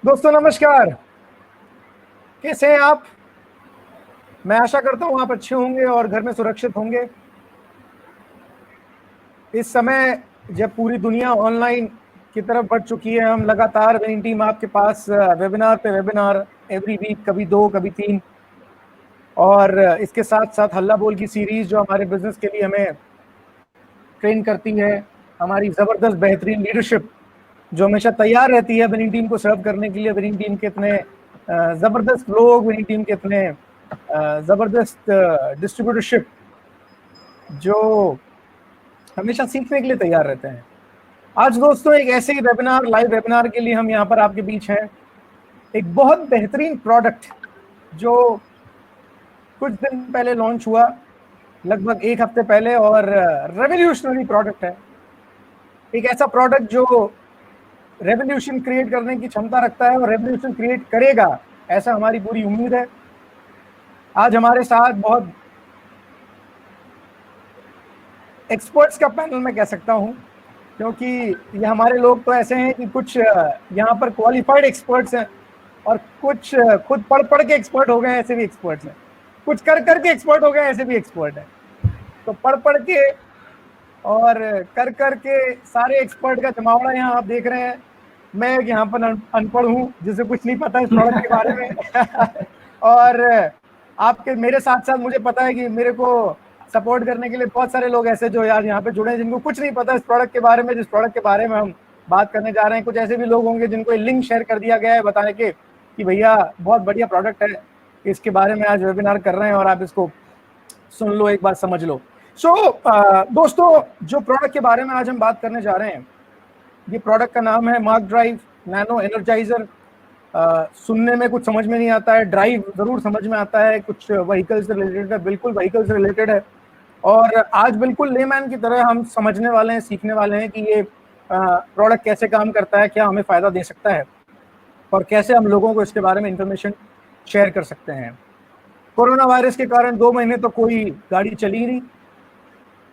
दोस्तों नमस्कार। कैसे हैं आप? मैं आशा करता हूं आप अच्छे होंगे और घर में सुरक्षित होंगे। इस समय जब पूरी दुनिया ऑनलाइन की तरफ बढ़ चुकी है, हम लगातार विनिंग टीम आपके पास वेबिनार पे वेबिनार एवरी वीक, कभी 2 कभी 3, और इसके साथ साथ हल्ला बोल की सीरीज जो हमारे बिजनेस के लिए हमें ट्रेन करती है, हमारी जबरदस्त बेहतरीन लीडरशिप जो हमेशा तैयार रहती है विनिंग टीम को सर्व करने के लिए। विनिंग टीम के इतने जबरदस्त लोग, विनिंग टीम के इतने जबरदस्त डिस्ट्रीब्यूटरशिप जो हमेशा सीखने के लिए तैयार रहते हैं। आज दोस्तों एक ऐसे ही वेबिनार, लाइव वेबिनार के लिए हम यहाँ पर आपके बीच हैं। एक बहुत बेहतरीन प्रोडक्ट जो कुछ दिन पहले लॉन्च हुआ, लगभग 1 हफ्ते पहले, और रेवोल्यूशनरी प्रोडक्ट है। एक ऐसा प्रोडक्ट जो रेवोल्यूशन क्रिएट करने की क्षमता रखता है और रेवोल्यूशन क्रिएट करेगा, ऐसा हमारी पूरी उम्मीद है। आज हमारे साथ बहुत एक्सपर्ट्स का पैनल मैं कह सकता हूं, क्योंकि ये हमारे लोग तो ऐसे हैं कि कुछ यहाँ पर क्वालिफाइड एक्सपर्ट्स हैं और कुछ खुद पढ़ पढ़ के एक्सपर्ट हो गए, ऐसे भी एक्सपर्ट्स हैं। कुछ कर करके एक्सपर्ट हो गए, ऐसे भी एक्सपर्ट हैं। तो पढ़ पढ़ के और कर करके सारे एक्सपर्ट का जमावड़ा यहाँ आप देख रहे हैं। मैं यहाँ पर अनपढ़ हूँ, जिसे कुछ नहीं पता इस प्रोडक्ट के बारे में और आपके मेरे साथ साथ मुझे पता है कि मेरे को सपोर्ट करने के लिए बहुत सारे लोग ऐसे जो यार यहाँ पे जुड़े हैं, जिनको कुछ नहीं पता इस प्रोडक्ट के बारे में, जिस प्रोडक्ट के बारे में हम बात करने जा रहे हैं। कुछ ऐसे भी लोग होंगे जिनको लिंक शेयर कर दिया गया है बताने के कि भैया बहुत बढ़िया प्रोडक्ट है, इसके बारे में आज वेबिनार कर रहे हैं और आप इसको सुन लो, एक बार समझ लो। दोस्तों, जो प्रोडक्ट के बारे में आज हम बात करने जा रहे हैं, ये प्रोडक्ट का नाम है मार्क ड्राइव नैनो एनर्जाइजर। सुनने में कुछ समझ में नहीं आता है, ड्राइव जरूर समझ में आता है, कुछ व्हीकल से रिलेटेड है, बिल्कुल व्हीकल से रिलेटेड है। और आज बिल्कुल लेमैन की तरह हम समझने वाले हैं, सीखने वाले हैं कि ये प्रोडक्ट कैसे काम करता है, क्या हमें फ़ायदा दे सकता है और कैसे हम लोगों को इसके बारे में इंफॉर्मेशन शेयर कर सकते हैं। कोरोना वायरस के कारण 2 महीने तो कोई गाड़ी चली नहीं,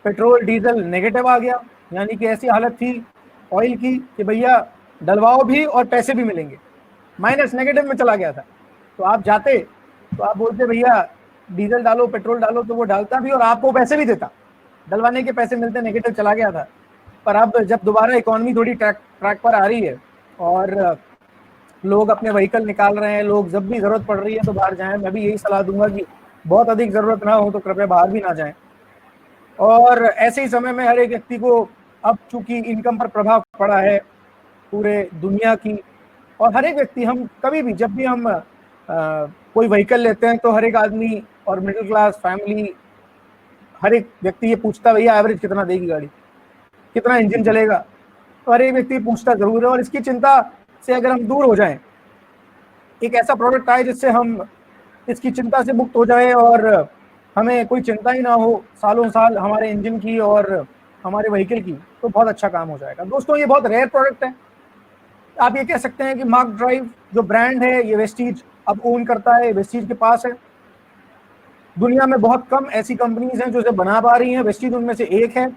पेट्रोल डीजल नेगेटिव आ गया, यानी कि ऐसी हालत थी ऑयल की कि भैया डलवाओ भी और पैसे भी मिलेंगे, माइनस नेगेटिव में चला गया था। तो आप जाते तो आप बोलते भैया डीजल डालो, पेट्रोल डालो, तो वो डालता भी और आपको पैसे भी देता, डलवाने के पैसे मिलते, नेगेटिव चला गया था। पर अब जब दोबारा इकोनॉमी थोड़ी ट्रैक पर आ रही है और लोग अपने व्हीकल निकाल रहे हैं, लोग जब भी जरूरत पड़ रही है तो बाहर जाएं। मैं भी यही सलाह दूंगा कि बहुत अधिक जरूरत ना हो तो कृपया बाहर भी ना जाएं। और ऐसे ही समय में हर एक व्यक्ति को अब चूंकि इनकम पर प्रभाव पड़ा है पूरे दुनिया की, और हर एक व्यक्ति, हम कभी भी जब भी हम कोई व्हीकल लेते हैं तो हर एक आदमी और मिडिल क्लास फैमिली, हर एक व्यक्ति ये पूछता भैया एवरेज कितना देगी गाड़ी, कितना इंजन चलेगा। तो हर एक व्यक्ति पूछता जरूर है, और इसकी चिंता से अगर हम दूर हो जाएं, एक ऐसा प्रोडक्ट आए जिससे हम इसकी चिंता से मुक्त हो जाए और हमें कोई चिंता ही ना हो सालों साल हमारे इंजन की और हमारे व्हीकल की, तो बहुत अच्छा काम हो जाएगा। दोस्तों, ये बहुत रेयर प्रोडक्ट है। आप ये कह सकते हैं कि मार्क ड्राइव जो ब्रांड है, ये वेस्टीज अब ओन करता है, वेस्टीज के पास है। दुनिया में बहुत कम ऐसी कंपनीज हैं जो इसे बना पा रही हैं, वेस्टीज उनमें से एक है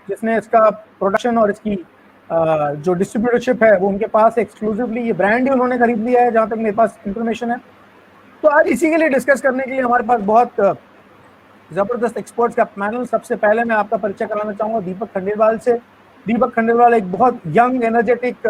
जिसने इसका प्रोडक्शन और इसकी जो डिस्ट्रीब्यूटरशिप है वो उनके पास एक्सक्लूसिवली ये ब्रांड ही उन्होंने खरीद लिया है, जहां तक मेरे पास इंफॉर्मेशन है। तो आज इसी के लिए डिस्कस करने के लिए हमारे पास बहुत जबरदस्त एक्सपर्ट्स का पैनल। सबसे पहले मैं आपका परिचय कराना चाहूंगा दीपक खंडेलवाल से। दीपक खंडेलवाल एक बहुत यंग एनर्जेटिक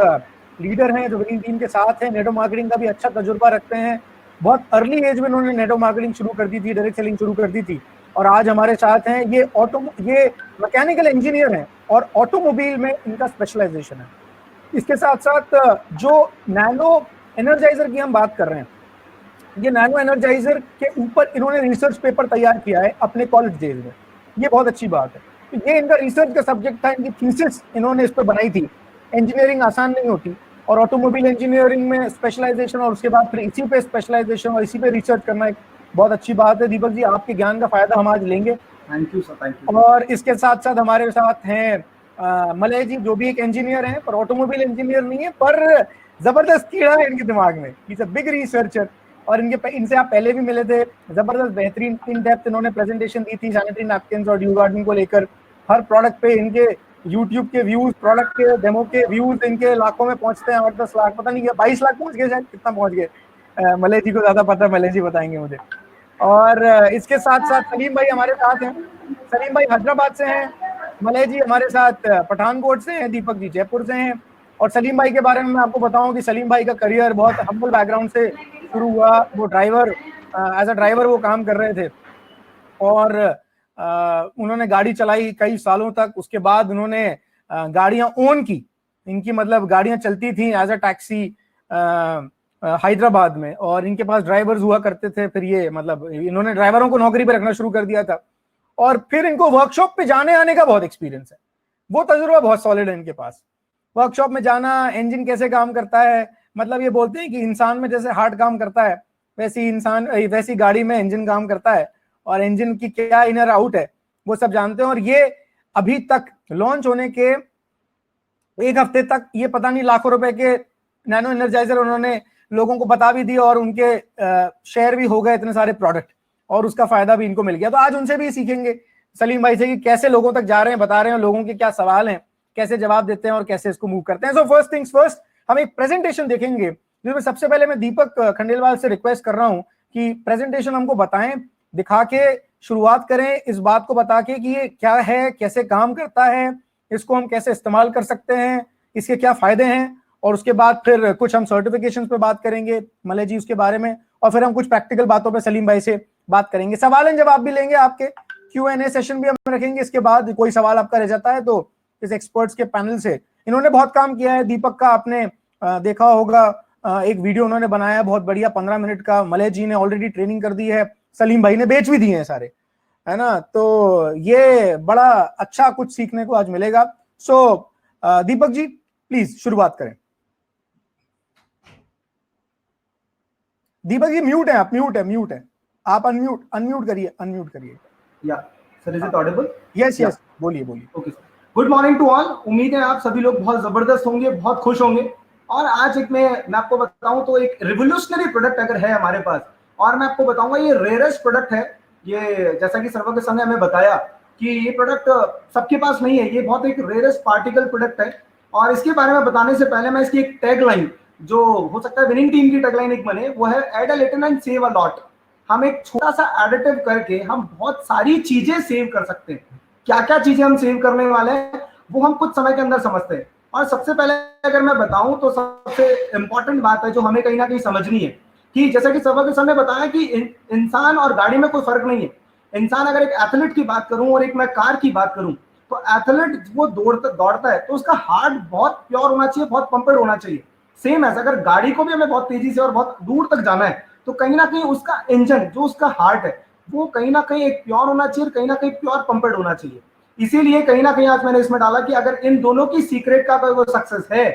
लीडर हैं जो विनिंग टीम के साथ हैं, नेटवर्क मार्केटिंग का भी अच्छा तजुर्बा रखते हैं। बहुत अर्ली एज में उन्होंने नेटवर्क मार्केटिंग शुरू कर दी थी, डायरेक्ट सेलिंग शुरू कर दी थी, और आज हमारे साथ हैं। ये मैकेनिकल इंजीनियर हैं और ऑटोमोबाइल में इनका स्पेशलाइजेशन है। इसके साथ साथ जो नैनो एनर्जाइजर की हम बात कर रहे हैं, ये नैनो एनर्जाइजर के ऊपर इन्होंने रिसर्च पेपर तैयार किया है अपने कॉलेज डेज में। ये बहुत अच्छी बात है। तो ये इनका रिसर्च का सब्जेक्ट था, इनकी थीसिस इन्होंने इस पर बनाई थी। इंजीनियरिंग आसान नहीं होती, और ऑटोमोबाइल इंजीनियरिंग में स्पेशलाइजेशन और उसके बाद फिर इसी पे स्पेशलाइजेशन और इसी पे रिसर्च करना एक बहुत अच्छी बात है। दीपक जी, आपके ज्ञान का फायदा हम आज लेंगे। Thank you sir, thank you. और इसके साथ साथ हमारे साथ हैं मलय जी, जो भी एक इंजीनियर हैं, पर ऑटोमोबाइल इंजीनियर नहीं है, पर जबरदस्त कीड़ा है इनके दिमाग में, इज अ बिग रिसर्चर। और इनसे आप पहले भी मिले थे, जबरदस्त बेहतरीन इन डेप्थ इन्होंने प्रेजेंटेशन दी थी सैनिटरी नैपकिन्स और ड्यू गार्डन को लेकर। हर प्रोडक्ट पे इनके यूट्यूब के व्यूज, प्रोडक्ट के डेमो के व्यूज इनके लाखों में पहुंचते हैं, 8-10 लाख, पता नहीं 22 लाख पहुंच गए शायद, कितना पहुंच गए, मलय जी को ज्यादा पता है, मलय जी बताएंगे मुझे। और इसके साथ साथ सलीम भाई हमारे साथ हैं, सलीम भाई हैदराबाद से हैं, मलय जी हमारे साथ पठानकोट से हैं, दीपक जी जयपुर से हैं। और सलीम भाई के बारे में मैं आपको बताऊं कि सलीम भाई का करियर बहुत हम्बल बैकग्राउंड से शुरू हुआ। वो ड्राइवर, एज अ ड्राइवर वो काम कर रहे थे और उन्होंने गाड़ी चलाई कई सालों तक। उसके बाद उन्होंने गाड़ियां ओन की, इनकी मतलब गाड़ियां चलती थी एज अ टैक्सी हैदराबाद में, और इनके पास ड्राइवर्स हुआ करते थे। फिर ये मतलब इन्होंने ड्राइवरों को नौकरी पे रखना शुरू कर दिया था, और फिर इनको वर्कशॉप पे जाने आने का बहुत एक्सपीरियंस है, वो तजुर्बा बहुत सॉलिड है इनके पास। वर्कशॉप में जाना, इंजन कैसे काम करता है, मतलब ये बोलते हैं कि इंसान में जैसे हार्ट काम करता है वैसी गाड़ी में इंजन काम करता है, और इंजन की क्या इनर आउट है वो सब जानते हैं। और ये अभी तक लॉन्च होने के एक हफ्ते तक ये पता नहीं लाखों रुपए के नैनो एनर्जाइजर उन्होंने लोगों को बता भी दिया, और उनके शेयर भी हो गए इतने सारे प्रोडक्ट, और उसका फायदा भी इनको मिल गया। तो आज उनसे भी सीखेंगे सलीम भाई से कि कैसे लोगों तक जा रहे हैं, बता रहे हैं लोगों के क्या सवाल हैं, कैसे जवाब देते हैं और कैसे इसको मूव करते हैं। सो फर्स्ट थिंग्स फर्स्ट, हम एक प्रेजेंटेशन देखेंगे जिसमें सबसे पहले मैं दीपक खंडेलवाल से रिक्वेस्ट कर रहा हूं कि प्रेजेंटेशन हमको बताएं, दिखा के शुरुआत करें, इस बात को बता के कि ये क्या है, कैसे काम करता है, इसको हम कैसे इस्तेमाल कर सकते हैं, इसके क्या फायदे हैं। और उसके बाद फिर कुछ हम सर्टिफिकेशंस पे बात करेंगे मलय जी उसके बारे में, और फिर हम कुछ प्रैक्टिकल बातों पे सलीम भाई से बात करेंगे। सवाल एंड जवाब भी लेंगे, आपके Q&A सेशन भी हम रखेंगे। इसके बाद कोई सवाल आपका रह जाता है तो इस एक्सपर्ट्स के पैनल से, इन्होंने बहुत काम किया है। दीपक का आपने देखा होगा, एक वीडियो उन्होंने बनाया बहुत बढ़िया 15 मिनट का, मलय जी ने ऑलरेडी ट्रेनिंग कर दी है, सलीम भाई ने बेच भी दिए हैं सारे, है ना। तो ये बड़ा अच्छा कुछ सीखने को आज मिलेगा। सो दीपक जी प्लीज शुरुआत करें। दीपक जी म्यूट है, आप म्यूट है, आप अनम्यूट करिए। Yeah sir, is it audible? Yes, बोलिए। Okay sir, good morning to all. उम्मीद है आप सभी लोग बहुत जबरदस्त होंगे, बहुत खुश होंगे। और आज मैं आपको बताऊं तो एक रिवोल्यूशनरी प्रोडक्ट अगर है हमारे पास, और मैं आपको बताऊंगा ये रेयरेस्ट प्रोडक्ट है। ये जैसा कि सर्वर के सामने हमें बताया कि ये प्रोडक्ट सबके पास नहीं है, ये बहुत एक रेयरेस्ट पार्टिकल प्रोडक्ट है। और इसके बारे में बताने से पहले मैं इसकी एक टैगलाइन, जो हो सकता है विनिंग टीम की टैगलाइन एक बने, वो है add a little and save a lot. हम एक छोटा सा एडिटिव करके हम बहुत सारी चीजें सेव कर सकते हैं। क्या क्या चीजें हम सेव करने वाले हैं वो हम कुछ समय के अंदर समझते हैं। और सबसे पहले अगर मैं बताऊं तो सबसे इंपॉर्टेंट बात है जो हमें कहीं ना कहीं समझनी है, कि जैसा कि सबक ने बताया कि इंसान और गाड़ी में कोई फर्क नहीं है। इंसान, अगर एक एथलीट की बात करूं और एक मैं कार की बात करूं, तो एथलीट वो दौड़ता है तो उसका हार्ट बहुत प्योर होना चाहिए, बहुत पंपेड होना चाहिए। सेम है, अगर गाड़ी को भी हमें बहुत तेजी से और बहुत दूर तक जाना है तो कहीं ना कहीं उसका इंजन, जो उसका हार्ट है, वो कहीं ना कहीं एक प्योर होना चाहिए, कहीं ना कहीं प्योर पंपेड होना चाहिए। इसीलिए कहीं ना कहीं आज मैंने इसमें डाला कि अगर इन दोनों की सीक्रेट का कोई सक्सेस है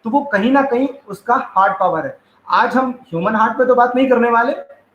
तो वो कहीं ना कहीं उसका हार्ट पावर है। आज हम ह्यूमन हार्ट पे तो बात नहीं करने वाले,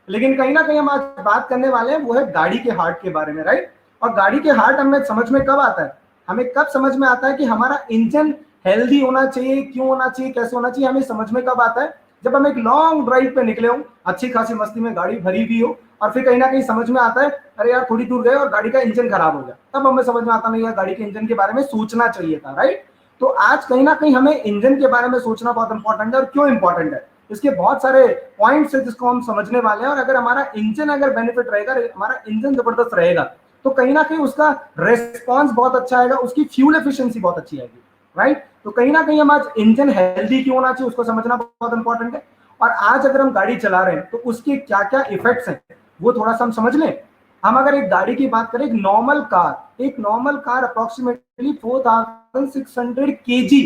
लेकिन कहीं ना कहीं हम आज बात करने वाले हैं वो है गाड़ी के हार्ट के बारे में, राइट। और गाड़ी के हार्ट हमें समझ में कब आता है, हमें कब समझ में आता है कि हमारा इंजन हेल्दी होना चाहिए, क्यों होना चाहिए, कैसे होना चाहिए, हमें समझ में कब आता है, जब हम एक लॉन्ग ड्राइव पे निकले हो, अच्छी खासी मस्ती में गाड़ी भरी हुई हो, और फिर कहीं ना कहीं समझ में आता है अरे यार थोड़ी दूर गए और गाड़ी का इंजन खराब हो गया, तब हमें समझ में आता नहीं यार गाड़ी के इंजन के बारे में सोचना चाहिए था, राइट। तो आज कहीं ना कहीं हमें इंजन के बारे में सोचना बहुत इंपॉर्टेंट है। और क्यों इंपॉर्टेंट है, इसके बहुत सारे पॉइंट्स है जिसको हम समझने वाले हैं। और अगर हमारा इंजन अगर बेनिफिट रहेगा, हमारा इंजन जबरदस्त रहेगा, तो कहीं ना कहीं उसका रेस्पॉन्स बहुत अच्छा आएगा, उसकी फ्यूल एफिशिएंसी बहुत अच्छी आएगी, राइट। तो कहीं ना कहीं हम आज इंजन हेल्दी क्यों होना चाहिए उसको समझना बहुत इंपॉर्टेंट है। और आज अगर हम गाड़ी चला रहे हैं तो उसके क्या क्या इफेक्ट्स हैं वो थोड़ा सा हम समझ लें। हम अगर एक गाड़ी की बात करें, एक नॉर्मल कार अप्रोक्सीमेटली 4600 kg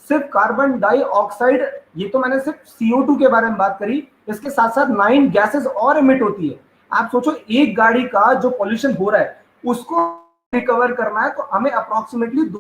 सिर्फ कार्बन डाइऑक्साइड, ये तो मैंने सिर्फ CO2 के बारे में बात करी, इसके साथ साथ 9 गैसेस और इमिट होती है। आप सोचो एक गाड़ी का जो पॉल्यूशन हो रहा है उसको रिकवर करना है तो हमें अप्रोक्सीमेटली,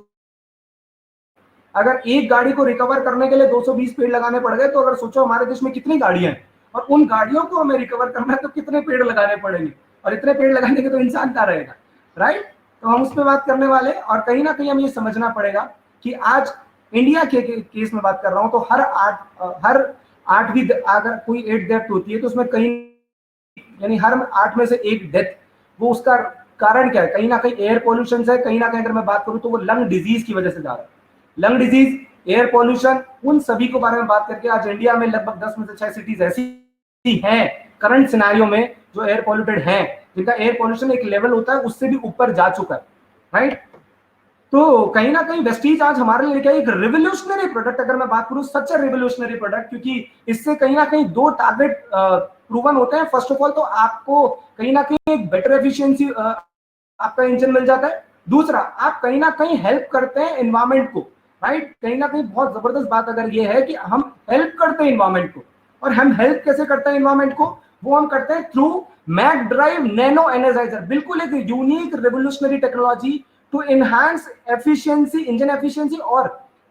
अगर एक गाड़ी को रिकवर करने के लिए 220 पेड़ लगाने पड़ गए, तो अगर सोचो हमारे देश में कितनी गाड़ियां हैं और उन गाड़ियों को हमें रिकवर करना है तो कितने पेड़ लगाने पड़ेंगे, और इतने पेड़ लगाने के तो इंसान कहाँ रहेगा, राइट। तो हम उस पर बात करने वाले। और कहीं ना कहीं हमें ये समझना पड़ेगा कि आज इंडिया के केस में बात कर रहा हूं तो हर 8वीं अगर कोई 8 डेथ होती है तो उसमें कहीं, यानी हर 8 में से 1 डेथ वो उसका कारण क्या है? कहीं ना कहीं एयर पोल्यूशन है, कहीं ना कहीं अगर मैं बात करूं तो वो लंग डिजीज की वजह से जा रहा है। लंग डिजीज, एयर पोल्यूशन, उन सभी के बारे में बात करके आज इंडिया में लगभग 10 में से 6 सिटीज ऐसी हैं करंट सिनेरियो में जो एयर पोल्यूटेड हैं, जिनका एयर पोल्यूशन एक लेवल होता है उससे भी ऊपर जा चुका है, राइट। तो कहीं ना कहीं वेस्टीज आज हमारे लिए क्या, एक रिवोल्यूशनरी प्रोडक्ट, अगर मैं बात करूं सच ए रिवोल्यूशनरी प्रोडक्ट, क्योंकि इससे कहीं ना कहीं दो टारगेट प्रूवन होते हैं। फर्स्ट ऑफ ऑल तो आपको कहीं ना कहीं एक बेटर एफिशिएंसी आपका इंजन मिल जाता है। दूसरा, आप कहीं ना कहीं हेल्प करते हैं एनवायरमेंट को, राइट। कहीं ना कहीं बहुत जबरदस्त बात अगर ये है कि हम हेल्प करते हैं एनवायरमेंट को, और हम हेल्प कैसे करते हैं एनवायरमेंट को, वो हम करते हैं through Mac drive nano energizer. बिल्कुल एक unique revolutionary technology to enhance efficiency, engine efficiency और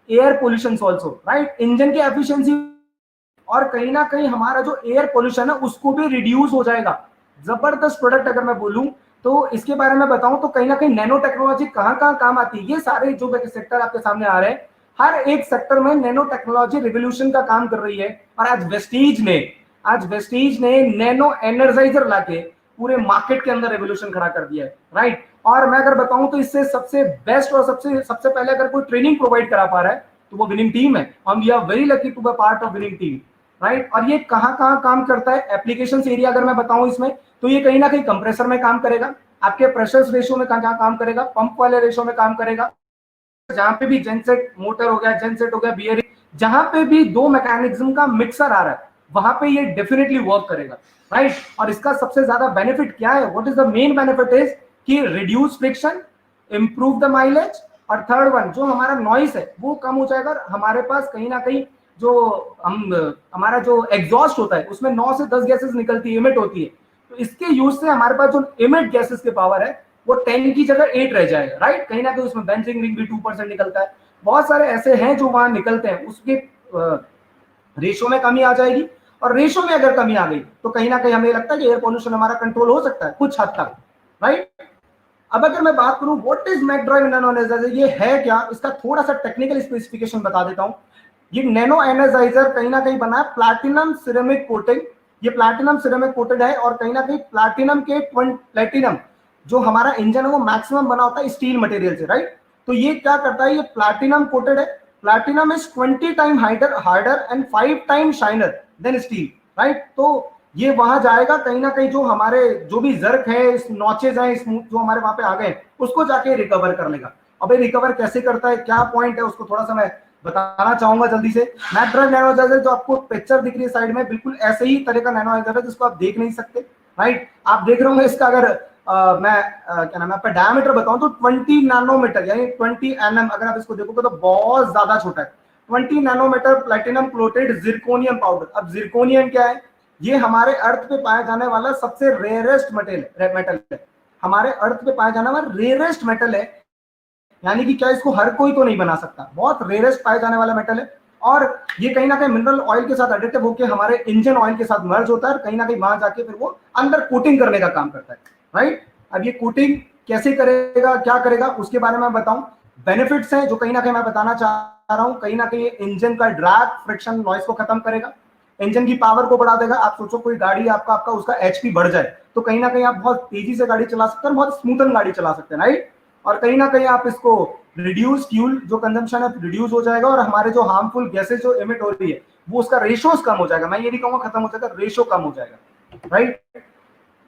air pollution also, right. Engine की एफिशिएंसी और कहीं ना कहीं हमारा जो एयर पोल्यूशन है उसको भी रिड्यूस हो जाएगा। जबरदस्त प्रोडक्ट अगर मैं बोलूं तो इसके बारे में बताऊं तो कहीं ना कहीं नैनो टेक्नोलॉजी कहां कहां काम आती है। ये सारे जो सेक्टर आपके सामने आ रहे हैं, हर एक सेक्टर में नैनो टेक्नोलॉजी रिवोल्यूशन का काम कर रही है। और आज वेस्टीज ने नैनो एनर्जाइजर लाके पूरे मार्केट के अंदर रेवोल्यूशन खड़ा कर दिया है, राइट। और मैं अगर बताऊं तो इससे सबसे बेस्ट और सबसे पहले अगर कोई ट्रेनिंग प्रोवाइड करा पा रहा है तो वो विनिंग टीम है। हम we are very lucky to be part of winning team, right. और ये कहां कहां काम करता है, एप्लीकेशन एरिया अगर मैं बताऊं इसमें, तो ये कहीं ना कहीं कंप्रेसर में काम करेगा, आपके प्रेशर रेशियो में कहां काम करेगा, पंप वाले रेशियो में काम करेगा, जहां पे भी जेनसेट मोटर हो गया, जेनसेट हो गया, बियरिंग, जहां पे भी दो मैकेनिज्म का मिक्सर आ रहा है वहां पे ये डेफिनेटली वर्क करेगा, राइट। और इसका सबसे ज्यादा बेनिफिट क्या है, what is the main benefit is कि reduce friction, improve the mileage, और थर्ड वन जो हमारा नॉइस है वो कम हो जाएगा। हमारे पास कहीं ना कहीं जो हमारा जो एग्जॉस्ट होता है उसमें 9 से 10 गैसेस निकलती है, इमिट होती है। तो इसके यूज से हमारे पास जो इमिट गैसेस के पावर है वो 10 की जगह 8 रह जाएगा, राइट। कहीं ना कहीं उसमें बेंजिन रिंग भी 2% निकलता है। बहुत सारे ऐसे हैं जो वहां निकलते हैं, उसके रेशो में कमी आ जाएगी। और रेशो में अगर कमी आ गई तो कहीं ना कहीं हमें लगता है कि एयर पोल्यूशन हमारा कंट्रोल हो सकता है कुछ हद तक, राइट। अब अगर मैं बात करूं what is Mac drive nano energizer, ये है क्या, इसका थोड़ा सा टेक्निकल स्पेसिफिकेशन बता देता हूं। ये नैनो एनर्जाइजर कहीं ना कहीं बना है प्लैटिनम सिरेमिक कोटिंग, ये प्लैटिनम सिरेमिक कोटेड है। और कहीं ना कहीं प्लैटिनम जो हमारा इंजन है वो मैक्सिमम बना होता है स्टील मटेरियल से, राइट। तो ये क्या करता है, ये प्लैटिनम कोटेड है। Platinum is 20 time harder and 5 time shiner than steel, right. तो ये वहां जाएगा, कहीं ना कहीं जो हमारे जो भी जर्क है, नॉचेज है, स्मूथ जो हमारे वहां पे आ गए उसको जाके रिकवर कर लेगा। अब ये रिकवर कैसे करता है, क्या पॉइंट है, उसको थोड़ा सा मैं बताना चाहूंगा जल्दी से। मैक ड्राइव नैनो एनर्जाइजर जो आपको पिक्चर दिख रही है साइड में, बिल्कुल ऐसे ही तरह का नैनो एनर्जाइजर जिसको आप देख नहीं सकते, राइट। आप देख रहे होंगे इसका अगर क्या नाम है आपका डायमीटर बताऊं तो 20 नैनोमीटर यानी 20 nm, अगर आप इसको देखोगे तो बहुत ज्यादा छोटा है। 20 nanometer platinum coated zirconium powder. अब जिरकोनियम क्या है, ये हमारे अर्थ पे पाया जाने वाला सबसे रेयरेस्ट मेटल है। हमारे अर्थ पे पाया जाने वाला रेयरेस्ट मेटल है, यानी कि क्या इसको हर कोई तो नहीं बना सकता, बहुत रेयरेस्ट पाया जाने वाला मेटल है। और ये कहीं ना कहीं मिनरल ऑयल के साथ एडिटिव होकर हमारे इंजन ऑयल के साथ मर्ज होता है और कहीं ना कहीं वहां जाके फिर वो अंदर कोटिंग करने का काम करता है, राइट। अब ये कोटिंग कैसे करेगा, क्या करेगा, उसके बारे में बताऊं। बेनिफिट्स हैं जो कहीं ना कहीं मैं बताना चाह रहा हूं। कहीं ना कहीं इंजन का ड्रैग, फ्रिक्शन, नॉइस को खत्म करेगा, इंजन की पावर को बढ़ा देगा। आप सोचो कोई गाड़ी आपका उसका एचपी बढ़ जाए तो कहीं ना कहीं आप बहुत तेजी से गाड़ी चला सकते हैं, बहुत स्मूथन गाड़ी चला सकते हैं, राइट। और कहीं ना कहीं आप इसको रिड्यूस फ्यूल जो कंजम्पशन है रिड्यूस हो जाएगा, और हमारे जो हार्मफुल गैसेज जो एमिट हो रही है वो उसका रेशियोज कम हो जाएगा। मैं ये नहीं कहूंगा खत्म हो जाएगा, रेशियो कम हो जाएगा, राइट।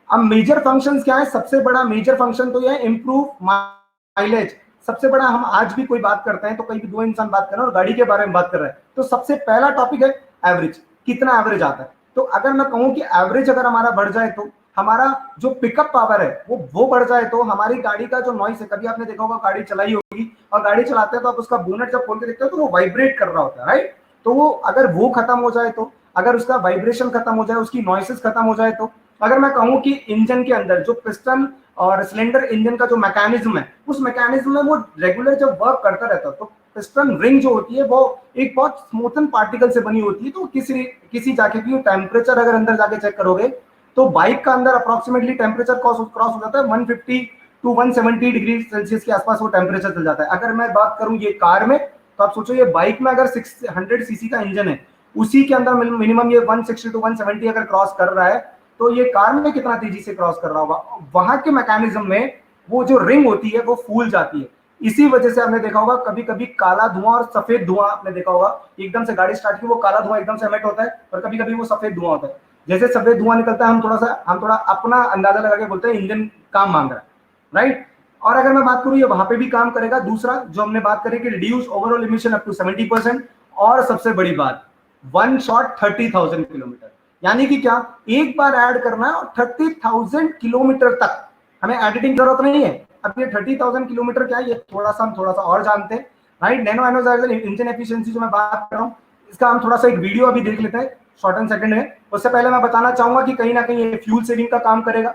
अब मेजर फंक्शंस क्या है, सबसे बड़ा मेजर फंक्शन तो ये है इंप्रूव माइलेज। सबसे बड़ा, हम आज भी कोई बात करते हैं तो कहीं भी दो इंसान बात कर रहे हैं और गाड़ी के बारे में बात कर रहे हैं तो सबसे पहला टॉपिक है एवरेज, कितना एवरेज आता है। तो अगर मैं कहूं कि एवरेज अगर हमारा बढ़ जाए तो हमारा जो पिकअप पावर है वो बढ़ जाए तो हमारी गाड़ी का जो नॉइस है, कभी आपने देखा होगा गाड़ी चलाई होगी और गाड़ी चलाते हैं तो आप उसका बोनट जब खोल के देखते हो तो वो वाइब्रेट कर रहा होता है, राइट। तो वो अगर वो खत्म हो जाए तो, अगर उसका वाइब्रेशन खत्म हो जाए, उसकी नॉइसेस खत्म हो जाए तो, अगर मैं कहूं कि इंजन के अंदर जो पिस्टन और सिलेंडर इंजन का जो मैकेनिज्म है उस मैकेनिज्म में वो रेगुलर जब वर्क करता रहता है तो पिस्टन रिंग जो होती है वो एक बहुत स्मूथन पार्टिकल से बनी होती है। तो किसी जाके भी टेम्परेचर अगर अंदर जाके चेक करोगे तो बाइक का अंदर अप्रोक्सीमेटली टेम्परेचर क्रॉस हो जाता है 150 टू 170 डिग्री सेल्सियस के आसपास वो टेम्परेचर चल जाता है। अगर मैं बात करूं ये कार में तो आप सोचो ये बाइक में अगर 600 सीसी का इंजन है उसी के अंदर मिनिमम ये 160 टू 170 अगर क्रॉस कर रहा है तो ये कार में कितना तेजी से क्रॉस कर रहा होगा। वहां के मैकेनिज्म में वो जो रिंग होती है वो फूल जाती है। इसी वजह से आपने देखा होगा कभी कभी काला धुआं और सफेद धुआं, आपने देखा होगा एकदम से गाड़ी स्टार्ट की वो काला धुआं एकदम से एमिट होता है, और कभी कभी वो सफेद धुआं होता है। जैसे सफेद धुआं निकलता है हम थोड़ा अपना अंदाजा लगा के बोलते हैं इंजन काम मांग रहा है, राइट। और अगर मैं बात करूं ये वहां पे भी काम करेगा। दूसरा जो हमने बात करी कि reduce overall emission up to 70%, और सबसे बड़ी बात वन शॉट 30,000 किलोमीटर, यानी कि क्या एक बार ऐड करना है और 30,000 किलोमीटर तक हमें एडिटिंग जरूरत नहीं है। अब ये 30,000 किलोमीटर क्या है, ये हम थोड़ा सा और जानते हैं, right. Nano energiser engine efficiency जो मैं बात कर रहा हूँ, इसका हम थोड़ा सा एक वीडियो अभी देख लेते हैं शॉर्ट एंड सेकंड में। उससे पहले मैं बताना चाहूंगा कि कहीं ना कहीं ये फ्यूल सेविंग का काम करेगा।